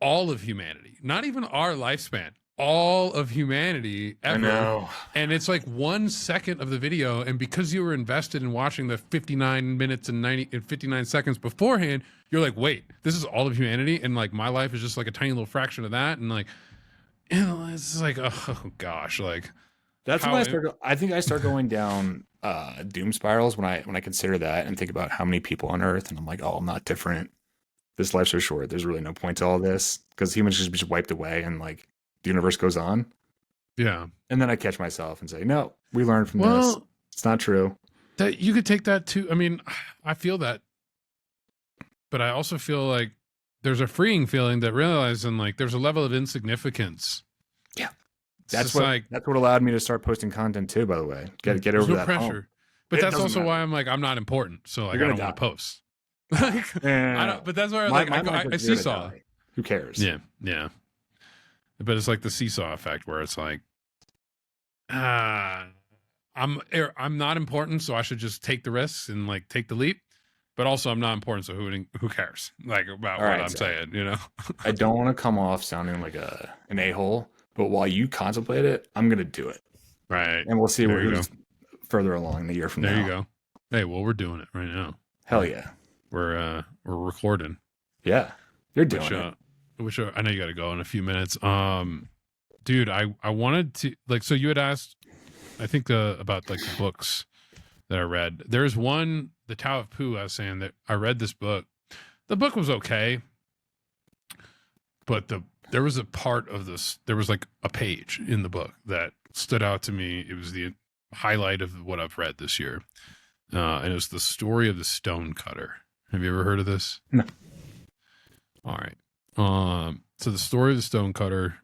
all of humanity, not even our lifespan, all of humanity ever. I know. And it's like 1 second of the video. And because you were invested in watching the 59 minutes and 59 seconds beforehand, you're like, wait, this is all of humanity. And like my life is just like a tiny little fraction of that. And like, you know, it's like, oh gosh, like that's when I think I start going down doom spirals when I consider that and think about how many people on Earth, and I'm like, oh, I'm not different. This life's so short. There's really no point to all this because humans just wiped away and like the universe goes on. Yeah. And then I catch myself and say, no, we learned from this. It's not true. That you could take that too. I mean, I feel that, but I also feel like there's a freeing feeling that realizing like there's a level of insignificance. Yeah. That's what allowed me to start posting content too, by the way. Get over that pressure. Hump. But that's also why I'm like, I'm not important. So like, I don't want to post. Like, I don't, but that's where I seesaw. Who cares? Yeah. Yeah. But it's like the seesaw effect where it's like, I'm not important, so I should just take the risks and like take the leap. But also I'm not important, so who cares? Like about what I'm saying, you know? I don't want to come off sounding like an a-hole, but while you contemplate it, I'm gonna do it. Right. And we'll see who's further along the year from now. There you go. Hey, well, we're doing it right now. Hell yeah. We're recording. Yeah. You're doing it. Which I know you got to go in a few minutes. Dude, I wanted to like, so you had asked, I think about like the books that I read. There's one, the Tao of Pooh. I was saying that I read this book. The book was okay, but there was a part of this. There was like a page in the book that stood out to me. It was the highlight of what I've read this year, and it was the story of the Stonecutter. Have you ever heard of this? No. All right. So the story of the Stonecutter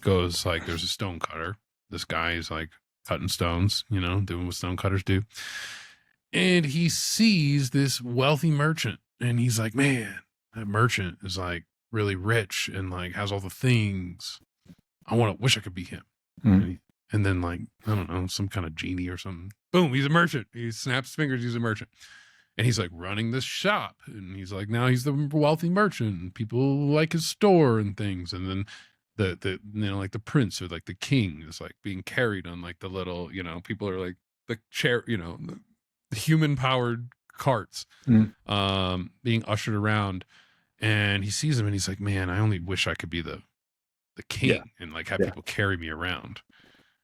goes like, there's a stonecutter. This guy is like cutting stones, you know, doing what stonecutters do. And he sees this wealthy merchant and he's like, man, that merchant is like really rich and like has all the things. Wish I could be him. Mm-hmm. And then like, I don't know, some kind of genie or something. Boom, he's a merchant. He snaps his fingers, he's a merchant. And he's like running this shop, and he's like, now he's the wealthy merchant, and people like his store and things. And then the you know, like the prince or like the king is like being carried on like the little, you know, people are like the chair, you know, the human powered carts, being ushered around. And he sees him and he's like, man, I only wish I could be the king and like have people carry me around.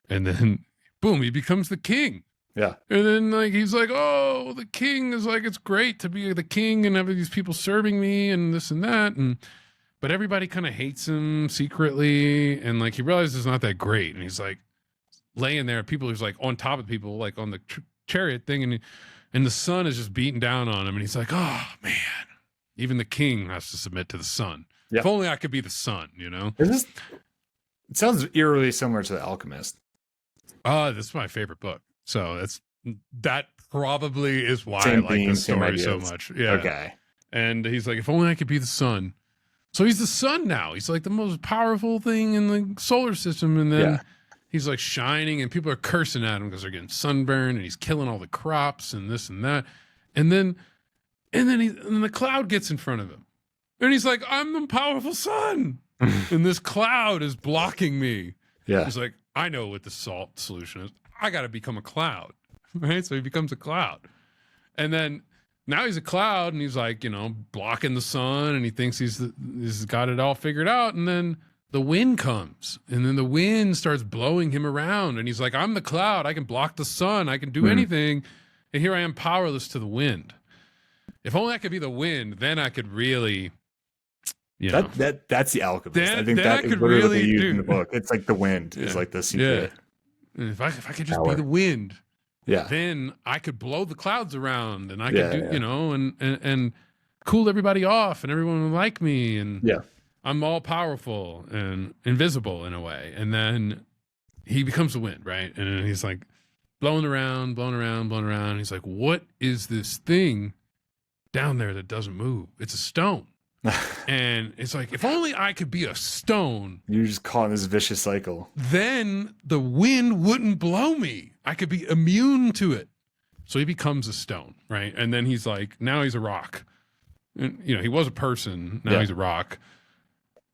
And then boom, he becomes the king. Yeah. And then like he's like, oh, the king is like, it's great to be the king and have these people serving me and this and that. But everybody kind of hates him secretly. And like he realizes it's not that great. And he's like laying there, people who's like on top of people, like on the chariot thing. And the sun is just beating down on him. And he's like, oh man, even the king has to submit to the sun. Yep. If only I could be the sun, you know? It sounds eerily similar to The Alchemist. This is my favorite book. So that probably is why I like this story so much. Yeah. Okay. And he's like, if only I could be the sun. So he's the sun now. He's like the most powerful thing in the solar system. And then he's like shining and people are cursing at him because they're getting sunburned and he's killing all the crops and this and that. And then the cloud gets in front of him. And he's like, I'm the powerful sun. And this cloud is blocking me. Yeah. He's like, I know what the salt solution is. I got to become a cloud, right? So he becomes a cloud. And then now he's a cloud and he's like, you know, blocking the sun and he thinks he's got it all figured out. And then the wind comes and then the wind starts blowing him around. And he's like, I'm the cloud. I can block the sun. I can do anything. And here I am powerless to the wind. If only I could be the wind, then I could really, you know. That's the Alchemist. I think that is literally used in the book. It's like the wind is like the secret. And if I could just be the wind, Yeah. then I could blow the clouds around and I could Yeah. do, Yeah. and cool everybody off and everyone would like me and Yeah. I'm all powerful and invisible in a way. And then he becomes the wind, right? And then he's like blowing around, blowing around, blowing around. He's like, what is this thing down there that doesn't move? It's a stone. And it's like, if only I could be a stone, You're just caught in this vicious cycle. then the wind wouldn't blow me. I could be immune to it. So he becomes a stone, right? And then he's like, now he's a rock. And, he was a person. Now he's a rock.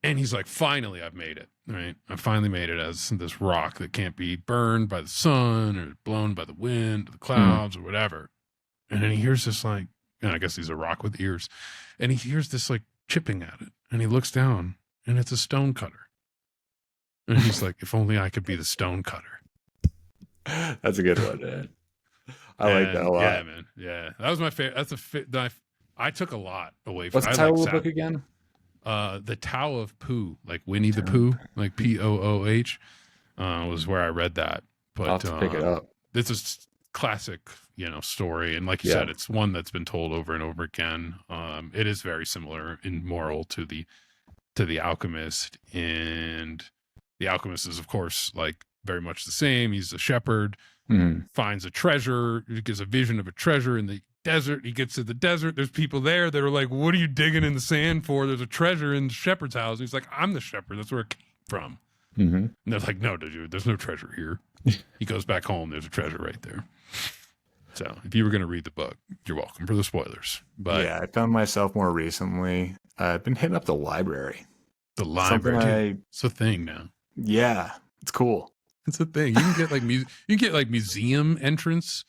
And he's like, finally, I've made it, right? I finally made it as this rock that can't be burned by the sun or blown by the wind or the clouds or whatever. And then he hears this and I guess he's a rock with ears. And he hears this chipping at it. And he looks down and it's a stonecutter. And he's like, if only I could be the stonecutter. That's a good one, man. I like that a lot. Yeah, man. Yeah. That was my favorite. I took a lot away from What's the title of the book again? The Tao of Pooh, like Winnie the Pooh, like Pooh, was where I read that. But I'll have to pick it up. This is classic, story. And like you said, it's one that's been told over and over again. It is very similar in moral to the Alchemist. And the Alchemist is, of course, very much the same. He's a shepherd, finds a treasure, he gets a vision of a treasure in the desert. He gets to the desert. There's people there that are like, what are you digging in the sand for? There's a treasure in the shepherd's house. And he's like, I'm the shepherd. That's where it came from. And they're like, no, dude, there's no treasure here. He goes back home. There's a treasure right there. So if you were going to read the book, you're welcome for the spoilers. But yeah, I found myself more recently. I've been hitting up the library. The library, it's a thing now. Yeah, it's cool. It's a thing. You can get museum entrance,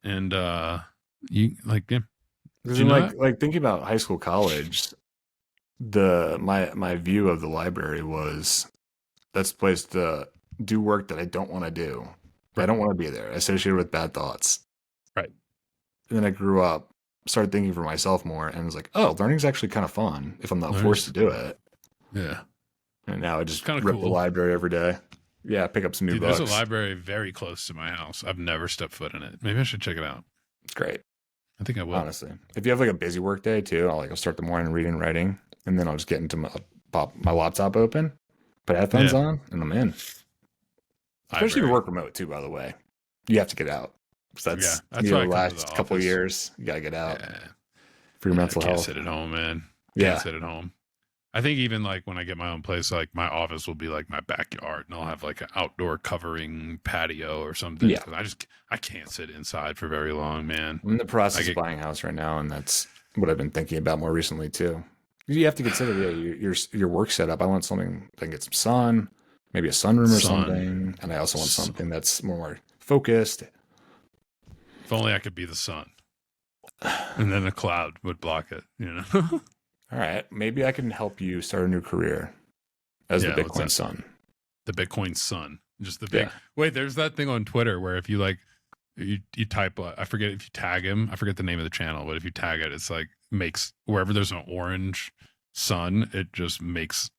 and you like thinking about high school, college. My view of the library was that's a place to do work that I don't want to do. Right. I don't want to be there. Associated with bad thoughts. Right. And then I grew up, started thinking for myself more, and was like, oh, learning's actually kind of fun if I'm not forced to do it. Yeah. And now I just rip the library every day. Yeah, pick up some new books. There's a library very close to my house. I've never stepped foot in it. Maybe I should check it out. It's great. I think I will. Honestly. If you have a busy work day too, I'll start the morning reading, writing, and then I'll just get into pop my laptop open, put headphones on, and I'm in. Especially if you work remote too, by the way. You have to get out. So that's the last couple of years. You gotta get out for your mental health. Can't sit at home, man. Can't sit at home. I think even when I get my own place, my office will be my backyard, and I'll have an outdoor covering patio or something. Yeah. I can't sit inside for very long, man. I'm in the process of buying a house right now, and that's what I've been thinking about more recently too. You have to consider your work setup. I want something that can get some sun, maybe a sunroom or something, and I also want something that's more focused. If only I could be the sun, and then a cloud would block it. All right, maybe I can help you start a new career as the Bitcoin sun. The Bitcoin sun, just the big. Wait, there's that thing on Twitter where if you you type, I forget if you tag him, I forget the name of the channel, but if you tag it, it's makes wherever there's an orange sun, it just makes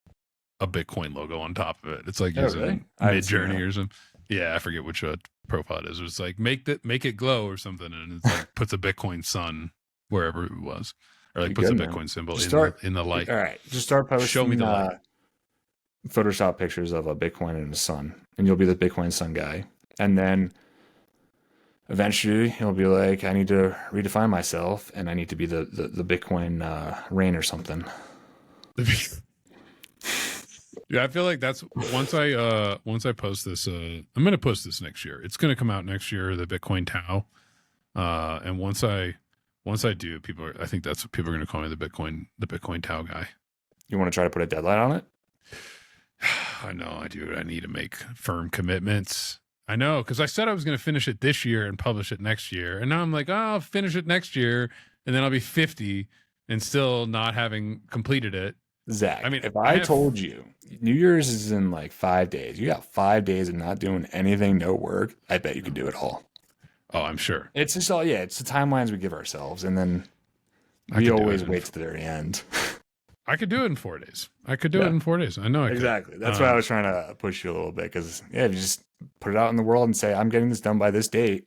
a Bitcoin logo on top of it. It's using Mid-Journey or something. Yeah, I forget which profile it is. It's make it glow or something, and it's puts a Bitcoin sun wherever it was. Or puts a Bitcoin symbol in the light. All right, just start posting. Show me the light. Photoshop pictures of a Bitcoin and a sun, and you'll be the Bitcoin sun guy. And then eventually you'll be like, I need to redefine myself, and I need to be the Bitcoin rain or something. Yeah, I feel like that's once I post this. I'm gonna post this next year. It's gonna come out next year. The Bitcoin Tao, and once I do, I think that's what people are going to call me, the Bitcoin Tao guy. You want to try to put a deadline on it? I know I do. I need to make firm commitments. I know, because I said I was going to finish it this year and publish it next year. And now I'm like, I'll finish it next year. And then I'll be 50 and still not having completed it. Zach, if I told you New Year's is in 5 days, you got 5 days of not doing anything, no work, I bet you could do it all. Oh, I'm sure. It's just it's the timelines we give ourselves, and then we always wait to the very end. I could do it in 4 days. I could do it in 4 days. I know I could. Exactly. That's why I was trying to push you a little bit, because if you just put it out in the world and say, I'm getting this done by this date,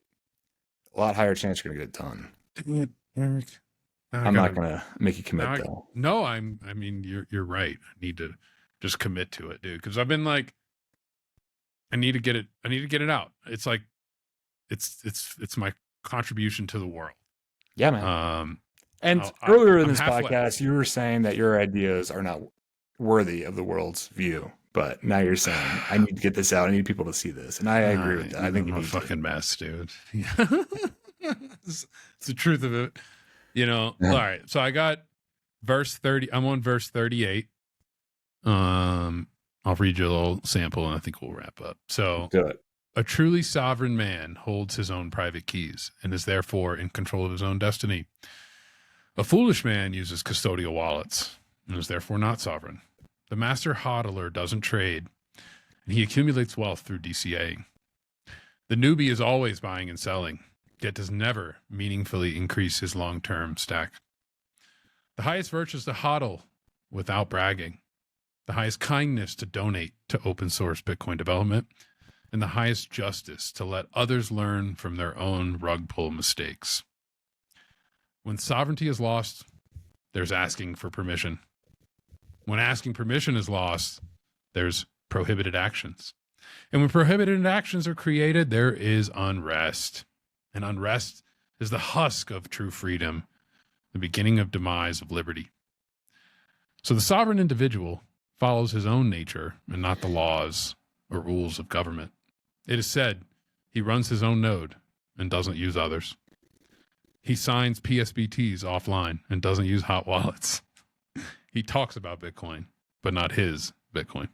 a lot higher chance you're gonna get it done. Dang it, Eric. Now I I'm not gotta. gonna make you commit Now I. though. No, I'm. I mean, you're right. I need to just commit to it, dude. Because I've been like, I need to get it. I need to get it out. It's like, it's my contribution to the world. Yeah, man. Um, And earlier in I'm this halfway. podcast, you were saying that your ideas are not worthy of the world's view. But now you're saying, I need to get this out. I need people to see this. And I agree with that. I think I'm you a need fucking to. mess, dude. It's the truth of it. All right. So I got verse 30. I'm on verse 38. I'll read you a little sample and I think we'll wrap up. So Do it. a truly sovereign man holds his own private keys and is therefore in control of his own destiny. A foolish man uses custodial wallets and is therefore not sovereign. The master hodler doesn't trade, and he accumulates wealth through DCAing. The newbie is always buying and selling, yet does never meaningfully increase his long-term stack. The highest virtue is to hodl without bragging. The highest kindness to donate to open source Bitcoin development, and the highest justice to let others learn from their own rug pull mistakes. When sovereignty is lost, there's asking for permission. When asking permission is lost, there's prohibited actions. And when prohibited actions are created, there is unrest. And unrest is the husk of true freedom, the beginning of demise of liberty. So the sovereign individual follows his own nature and not the laws or rules of government. It is said he runs his own node and doesn't use others. He signs PSBTs offline and doesn't use hot wallets. He talks about Bitcoin, but not his Bitcoin.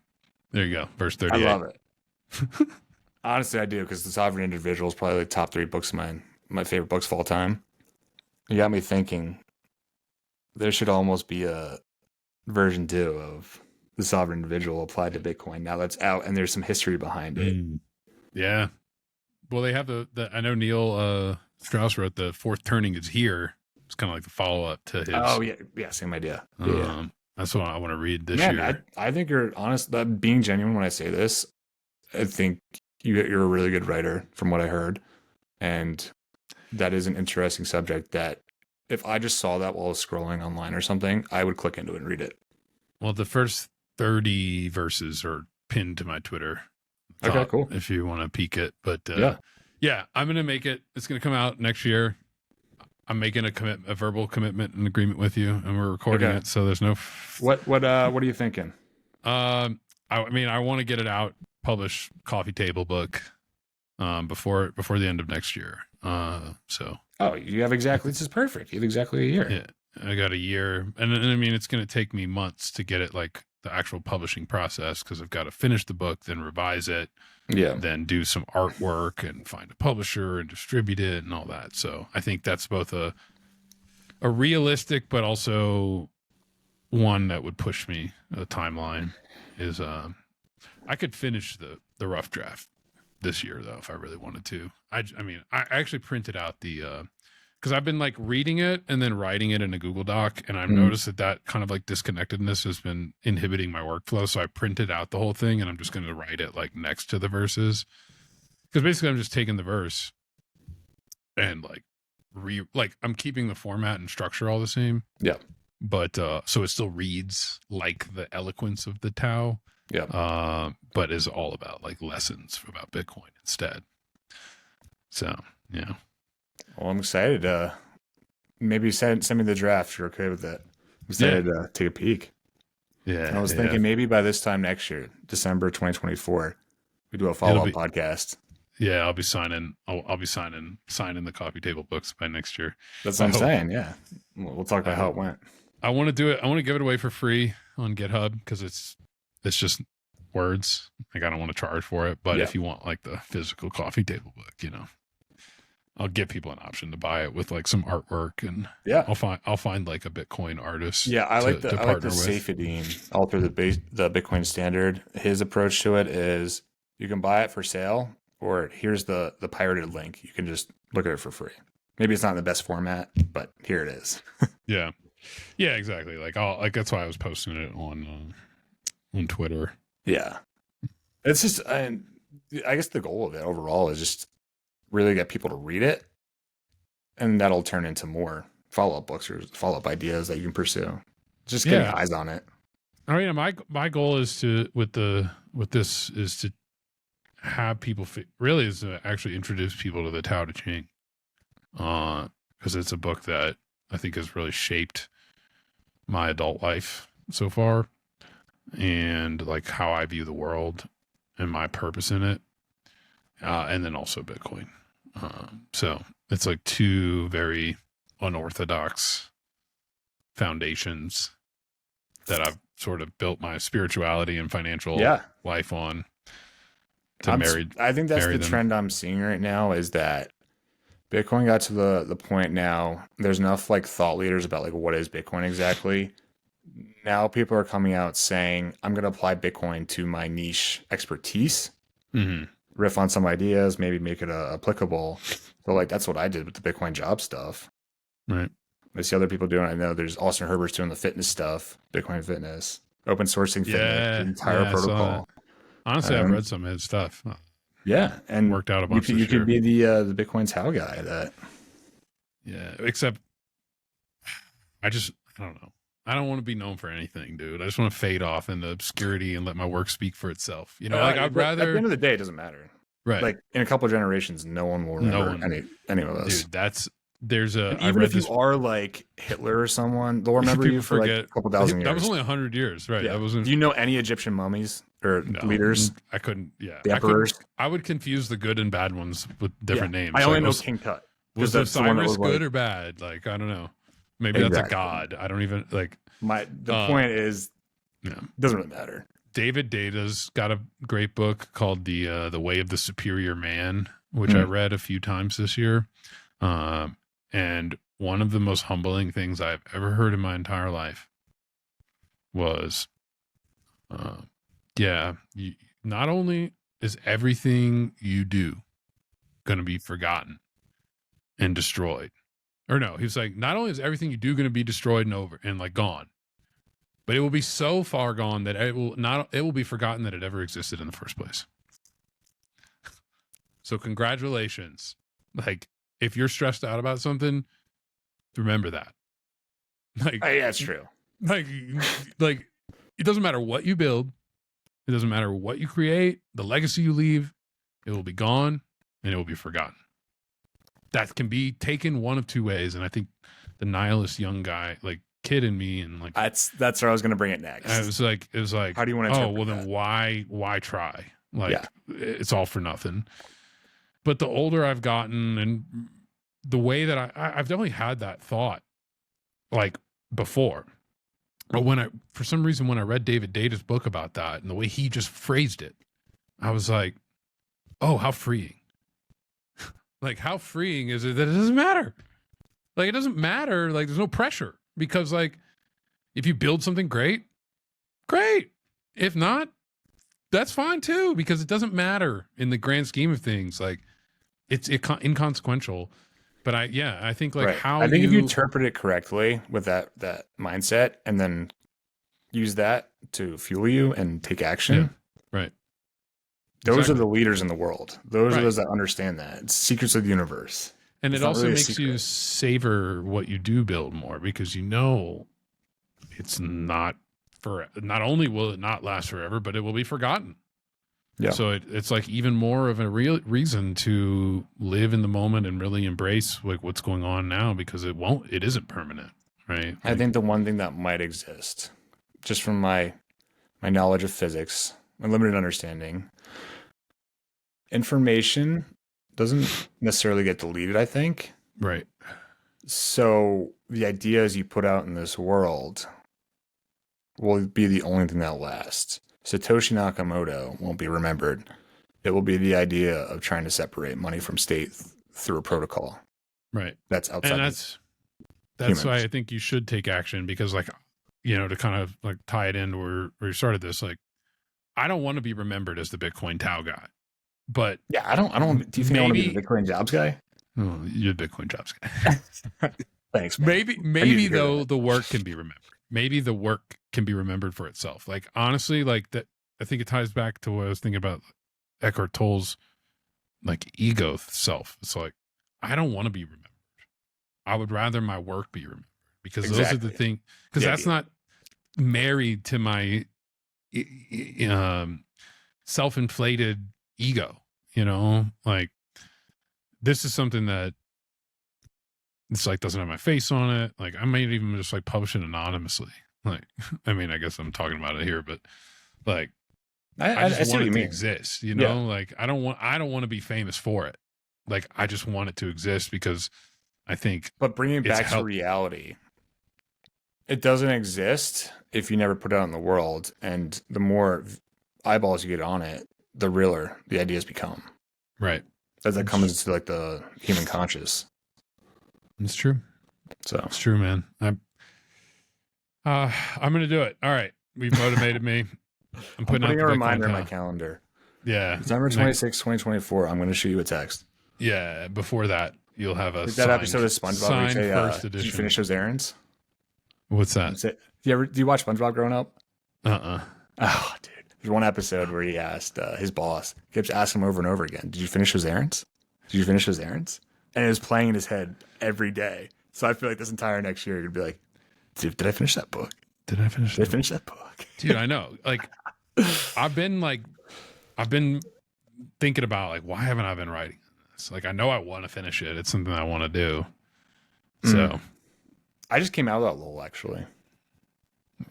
There you go. Verse 38. I love it. Honestly, I do, because The Sovereign Individual is probably like top 3 books of mine. My favorite books of all time. You got me thinking there should almost be a version 2 of The Sovereign Individual applied to Bitcoin. Now that's out and there's some history behind it. Yeah. Well, they have the I know Neil Strauss wrote The Fourth Turning is Here. It's kind of like the follow-up to his. Oh, yeah, same idea. Yeah. That's what I want to read this Man, year. I think you're honest. Being genuine when I say this, I think you're a really good writer from what I heard. And that is an interesting subject that if I just saw that while I was scrolling online or something, I would click into it and read it. Well, the first 30 verses are pinned to my Twitter. Okay, cool. If you want to peek it. But yeah, I'm going to make it. It's going to come out next year. I'm making a verbal commitment and agreement with you, and we're recording it. So there's no. What are you thinking? I mean, I want to get it out, publish coffee table book, before the end of next year. So. Oh, you have exactly. This is perfect. You have exactly a year. Yeah, I got a year, and I mean, it's going to take me months to get it, like the actual publishing process, because I've got to finish the book, then revise it, then do some artwork and find a publisher and distribute it and all that. So I think that's both a realistic, but also one that would push me. The timeline is I could finish the rough draft this year though if I really wanted to. I mean, I actually printed out the because I've been like reading it and then writing it in a Google Doc, and I've noticed that kind of like disconnectedness has been inhibiting my workflow. So I printed out the whole thing, and I'm just going to write it like next to the verses, because basically I'm just taking the verse and like I'm keeping the format and structure all the same. Yeah. But so it still reads like the eloquence of the Tao. Yeah. But is all about like lessons about Bitcoin instead. So yeah. Well, I'm excited. Maybe send me the draft. You're okay with that? I'm excited to take a peek. Yeah. And I was thinking maybe by this time next year, December 2024, we do a follow-up podcast. Yeah, I'll be signing. I'll be signing the coffee table books by next year. That's what I'm saying. Yeah, we'll talk about how it went. I want to do it. I want to give it away for free on GitHub, because it's just words. Like, I don't want to charge for it. But if you want like the physical coffee table book, I'll give people an option to buy it with like some artwork, and I'll find like a Bitcoin artist. Yeah, I like the Saifedean, author of the Bitcoin Standard. His approach to it is you can buy it for sale, or here's the pirated link. You can just look at it for free. Maybe it's not in the best format, but here it is. Yeah, exactly. Like that's why I was posting it on Twitter. Yeah, it's just I guess the goal of it overall is just really get people to read it and that'll turn into more follow-up books or follow-up ideas that you can pursue. Just getting Yeah. eyes on it. I mean, my goal is to with this is to have people really is to actually introduce people to the Tao Te Ching, because it's a book that I think has really shaped my adult life so far, and like how I view the world and my purpose in it, and then also Bitcoin. So it's like two very unorthodox foundations that I've sort of built my spirituality and financial Yeah. life on to marry I think that's the them. trend I'm seeing right now is that Bitcoin got to the point now. There's enough like thought leaders about like what is Bitcoin exactly. Now people are coming out saying, I'm going to apply Bitcoin to my niche expertise, Mm-hmm. riff on some ideas, maybe make it applicable. So like that's what I did with the Bitcoin job stuff. Right. I see other people doing it. I know there's Austin Herbert's doing the fitness stuff, Bitcoin fitness, open sourcing fitness, the Yeah. entire Yeah. I saw that. protocol. Honestly, I've read some of his stuff. Yeah, and Worked out a you bunch could this year. be the Bitcoin Tao guy. That Yeah. Except I don't know. I don't want to be known for anything, dude. I just want to fade off into obscurity and let my work speak for itself. You know, like I'd but at the rather. end of the day, it doesn't matter. Right. Like in a couple of generations, no one will No remember one, any of us. dude. There's a. And I even read if you this. are like Hitler or someone, they'll remember you People for like forget a couple thousand that was years. only 100 years, right? Yeah. That wasn't. Do you know any Egyptian mummies or No, leaders? I couldn't. Yeah, The I couldn't. emperors? I would confuse the good and bad ones with different names. I only Like, know King Tut. was That's the one that Osiris was good like, or bad? Like, I don't know. Maybe that's a exactly. god. I don't even like. The point is, Yeah. doesn't really matter. David Data's got a great book called the Way of the Superior Man, which I read a few times this year. And one of the most humbling things I've ever heard in my entire life was, not only is everything you do going to be forgotten and destroyed, or no, he was like, not only is everything you do going to be destroyed and over and like gone, but it will be so far gone that it will be forgotten that it ever existed in the first place. So congratulations. Like, if you're stressed out about something, remember that. Like, Yeah, it's true. Like it doesn't matter what you build. It doesn't matter what you create, the legacy you leave, it will be gone and it will be forgotten. That can be taken one of two ways. And I think the nihilist young guy, like kid in me, and like that's where I was going to bring it next. it was like, how do you want to? Oh, well, then why try? Like, Yeah. It's all for nothing. But the older I've gotten, and the way that I've definitely had that thought, like before. But for some reason, when I read David Data's book about that and the way he just phrased it, I was like, oh, how freeing. Like, how freeing is it that it doesn't matter? Like, it doesn't matter. Like, there's no pressure because, like, if you build something great. If not, that's fine too, because it doesn't matter in the grand scheme of things. Like, it's inconsequential. But I think like right. I think if you interpret it correctly with that mindset and then use that to fuel you and take action. Yeah, right. Those are the leaders in the world. Those are those that understand that. It's secrets of the universe. And it also makes you savor what you do build more, because you know it's not only will it not last forever, but it will be forgotten. Yeah. So it's like even more of a real reason to live in the moment and really embrace like what's going on now, because it isn't permanent, right? I think the one thing that might exist, just from my knowledge of physics, my limited understanding, information doesn't necessarily get deleted, I think. Right. So the ideas you put out in this world will be the only thing that lasts. Satoshi Nakamoto won't be remembered. It will be the idea of trying to separate money from state through a protocol. Right. That's outside. And that's why I think you should take action, because like, to kind of like tie it in where you started this, like, I don't want to be remembered as the Bitcoin Tao guy, but yeah, I don't. Do you think I want to be the Bitcoin jobs guy? Oh, you're the Bitcoin jobs guy. Thanks. Man. Maybe though the work can be remembered. Maybe the work can be remembered for itself. Like, honestly, like that, I think it ties back to what I was thinking about Eckhart Tolle's like ego self. It's like, I don't want to be remembered. I would rather my work be remembered, because those are the Exactly. things, because that's not married to my self-inflated ego, like this is something that it's like doesn't have my face on it. Like I might even just like publish it anonymously. Like, I mean, I guess I'm talking about it here, but like I just I see want what you it to mean. exist, Yeah. like I don't want to be famous for it. Like I just want it to exist because I think But bringing it it's back to helped. reality, it doesn't exist if you never put it out in the world. And the more eyeballs you get on it, the realer the ideas become. Right. As that It's, comes into like the human conscious. it's true. So It's true, man. I'm going to do it. All right. We've motivated me. I'm putting out putting the a Bitcoin reminder in my Tao. calendar. Yeah. December 26, 2024. I'm going to shoot you a text. Yeah. Before that, you'll have a Like that episode signed, of SpongeBob where you signed say, first did you edition. finish those errands? What's that? Do you watch SpongeBob growing up? Uh-uh. Oh, dude. There's one episode where he asked his boss, keeps asking him over and over again, did you finish those errands? Did you finish those errands? And it was playing in his head every day. So I feel like this entire next year, you'd be like, dude, did I finish that book? Did I finish that book? Dude, I know. Like, I've been thinking about like, why haven't I been writing this? Like, I know I want to finish it. It's something I want to do. So I just came out of that lull, actually.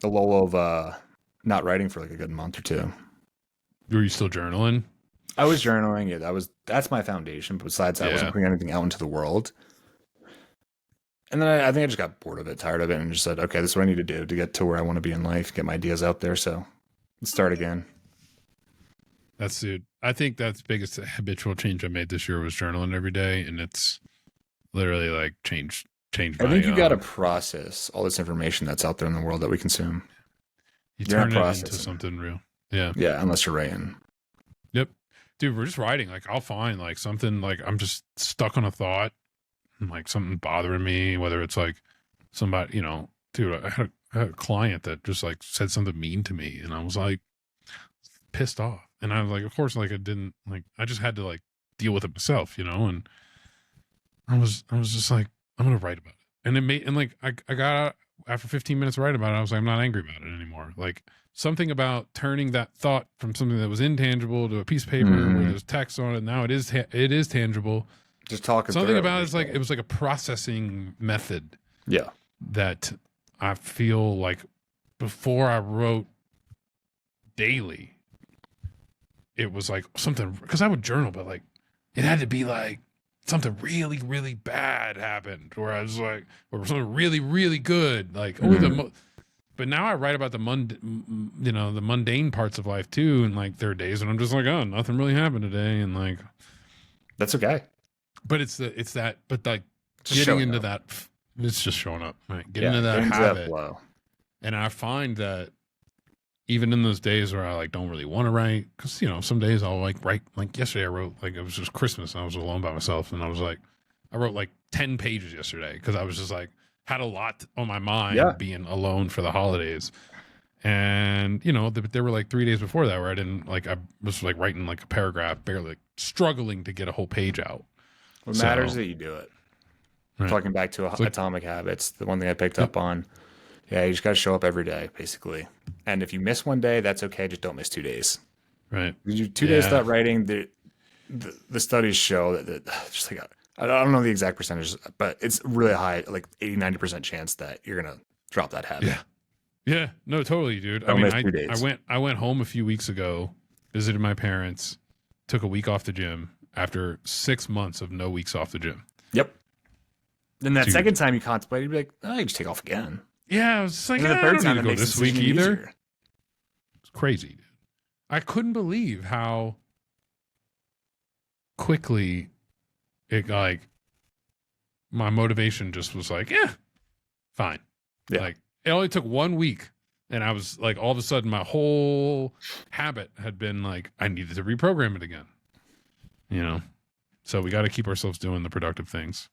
The lull of not writing for like a good month or two. were you still journaling? I was journaling. Yeah, that's my foundation. But besides that, I wasn't putting anything out into the world. And then I think I just got bored of it, tired of it, and just said, okay, this is what I need to do to get to where I want to be in life, get my ideas out there. So let's start again. That's it. I think that's the biggest habitual change I made this year was journaling every day, and it's literally like changed I my. think you got to process all this information that's out there in the world that we consume. You You're turn not it into processing. something real. Yeah. Yeah, unless you're writing. Yep. Dude, we're just writing. Like I'll find like something, like I'm just stuck on a thought, and like something bothering me, whether it's like somebody, dude, I had a client that just like said something mean to me, and I was like pissed off. And I was like, of course, like I just had to like deal with it myself, and I was just like, I'm gonna write about it. And it made, and like I got out after 15 minutes writing about it, I was like, I'm not angry about it anymore. Like something about turning that thought from something that was intangible to a piece of paper where there's text on it. Now it is tangible. Just talking. Something about it's like it was like a processing method. Yeah. That I feel like before I wrote daily, it was like something, because I would journal, but like it had to be like something really, really bad happened, or I was like, or something really, really good, like but now I write about the the mundane parts of life too, and like there are days when I'm just like, oh, nothing really happened today, and like that's okay. But it's that, but like just getting into that, it's just showing up, right? Getting into that habit, flow. And I find that even in those days where I like don't really want to write, because some days I'll like write. Like yesterday, I wrote, like it was just Christmas and I was alone by myself, and I was like, I wrote like 10 pages yesterday because I was just like had a lot on my mind being alone for the holidays. And there were like 3 days before that where I was like writing like a paragraph, barely, like struggling to get a whole page out. What matters is that you do it. Right. Talking back to Atomic Habits, the one thing I picked up on. Yeah, you just got to show up every day, basically. And if you miss one day, that's okay. Just don't miss 2 days. Right. You 2 days without writing, the studies show that just like, I don't know the exact percentages, but it's really high, like 80-90% chance that you're going to drop that habit. Yeah. No, totally, dude. Don't miss 2 days. I went home a few weeks ago, visited my parents, took a week off the gym after 6 months of no weeks off the gym. Yep. Then that second time you contemplate, you'd be like, oh, you just take off again. Yeah, I was just like, I don't need to go this week either. It's crazy, dude. I couldn't believe how quickly it like my motivation just was like, yeah, fine. Yeah. Like it only took 1 week, and I was like, all of a sudden, my whole habit had been like, I needed to reprogram it again. So we got to keep ourselves doing the productive things.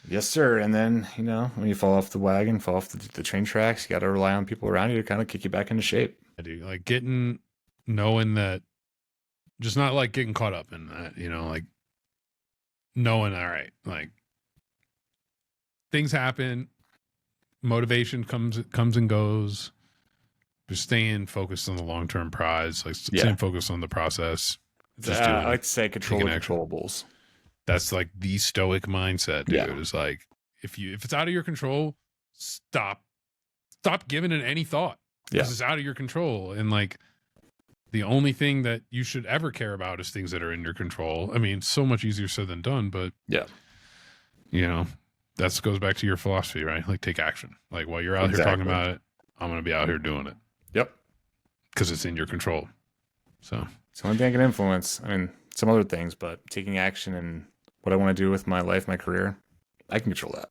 Yes, sir. And then, when you fall off the wagon, fall off the train tracks, you got to rely on people around you to kind of kick you back into shape. I do. Like knowing that, just not like getting caught up in that, like knowing, all right, like things happen. Motivation comes and goes. Just staying focused on the long-term prize, like staying focused on the process. Just I like to say control the taking action. controllables. That's like the stoic mindset, dude. Yeah. It's like if it's out of your control, stop giving it any thought. Because it's out of your control. And like the only thing that you should ever care about is things that are in your control. I mean, so much easier said than done, but you know, that goes back to your philosophy, right? Like take action. Like while you're out here talking about it, I'm going to be out here doing it. Yep. Because it's in your control. So it's the only thing I can influence. I mean, some other things, but taking action and what I want to do with my life, my career, I can control that.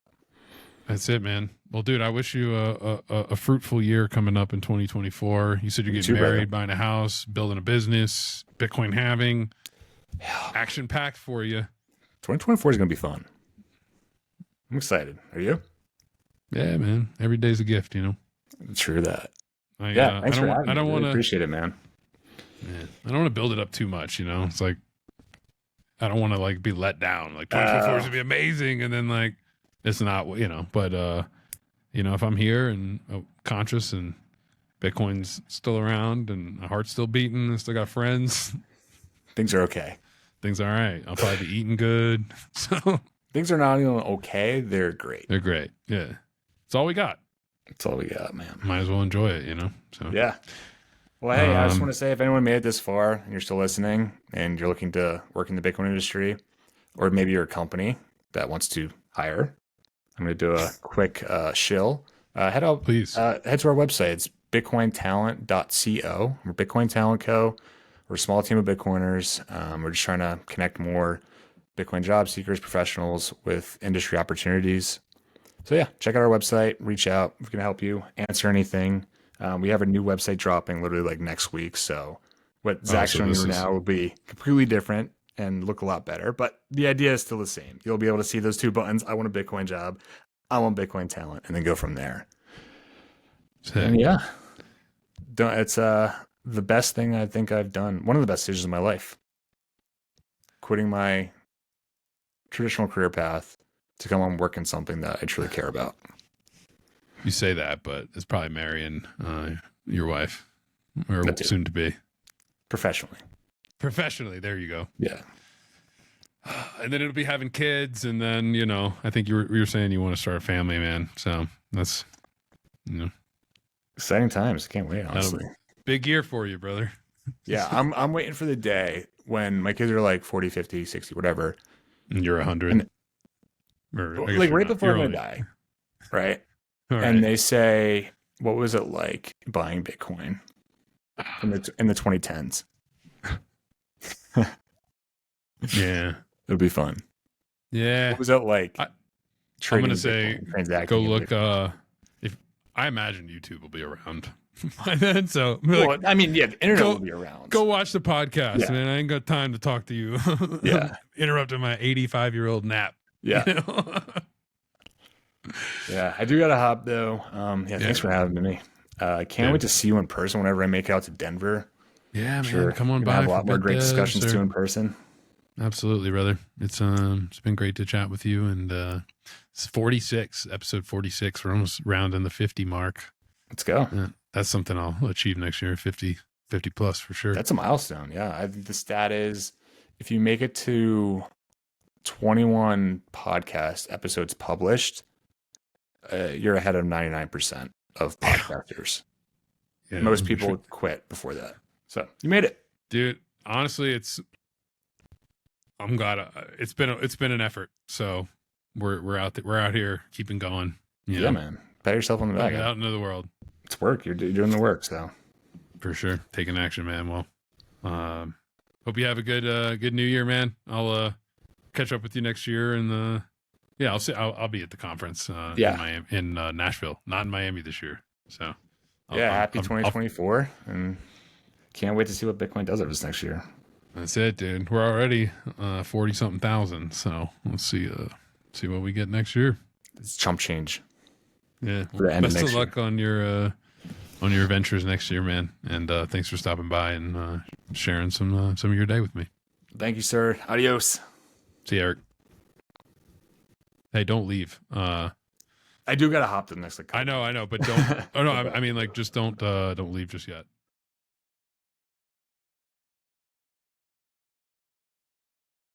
That's it, man. Well, dude, I wish you a fruitful year coming up in 2024. You said you're getting married, buying a house, building a business, Bitcoin halving. Action packed for you. 2024 is going to be fun. I'm excited. Are you? Yeah, man. Every day's a gift, you know. True that. Thanks for having me. I don't want to appreciate it, man. Yeah, I don't want to build it up too much, you know. It's like I don't want to like be let down. Like 2024 is gonna be amazing, and then like it's not, you know. But you know, if I'm here and conscious and Bitcoin's still around and my heart's still beating, and still got friends, things are okay. Things are all right. I'll probably be eating good. So things are not even okay. They're great. They're great. Yeah, it's all we got. That's all we got, man. Might as well enjoy it, you know. So yeah. Well, hey, I just want to say if anyone made it this far and you're still listening and you're looking to work in the Bitcoin industry, or maybe you're a company that wants to hire, I'm going to do a quick shill. Head out, please. Head to our website. It's bitcointalent.co. We're Bitcoin Talent Co. We're a small team of Bitcoiners. We're just trying to connect more Bitcoin job seekers, professionals with industry opportunities. So yeah, check out our website, reach out. We can help you answer anything. We have a new website dropping literally like next week. So what Zach's showing you now will be completely different and look a lot better. But the idea is still the same. You'll be able to see those two buttons. I want a Bitcoin job. I want Bitcoin talent, and then go from there. And yeah, it's the best thing I think I've done. One of the best decisions of my life. Quitting my traditional career path to come on work in something that I truly care about. You say that, but it's probably marrying your wife or soon to be. Professionally, there you go. Yeah. And then it'll be having kids, and then, you know, I think you were saying you want to start a family, man. So that's, you know, exciting times. I can't wait, honestly. Big year for you, brother. Yeah, I'm waiting for the day when my kids are like 40, 50, 60, whatever. And you're 100. Like right before I'm going to die, right? Right? And they say, what was it like buying Bitcoin in the 2010s? Yeah. It'll be fun. Yeah. What was it like? I'm going to say, go look. If I imagine YouTube will be around by then. So, well, I mean, yeah, the internet will be around. Go watch the podcast, man. I ain't got time to talk to you. Yeah. Interrupting my 85-year-old nap. Yeah. You know? Yeah, I do got to hop though. Thanks for having me. I can't wait to see you in person whenever I make it out to Denver. Yeah, man. Come on by. Have a lot more great discussions too in person. Absolutely, brother. It's been great to chat with you, and it's episode 46. We're almost rounding the 50 mark. Let's go. That's something I'll achieve next year. 50 plus for sure. That's a milestone. Yeah, I think the stat is if you make it to 21 podcast episodes published, you're ahead of 99% of podcasters. Yeah, most people would quit before that. So you made it, dude. Honestly, it's been an effort. So we're out here keeping going. Yeah, man. Pat yourself on the back. Out into the world. It's work. You're doing the work. So for sure, taking action, man. Well, hope you have a good New Year, man. I'll catch up with you next year, and I'll be at the conference. In Nashville, not in Miami this year. So happy 2024, and can't wait to see what Bitcoin does over this next year. That's it, dude. We're already 40-something thousand. So let's see what we get next year. It's chump change. Yeah. Best of luck on your ventures next year, man. And thanks for stopping by and sharing some of your day with me. Thank you, sir. Adios. See you, Eric. Hey, don't leave. I do gotta hop to the next like I couple know, minutes. but don't. Oh no, I mean, like, just don't leave just yet.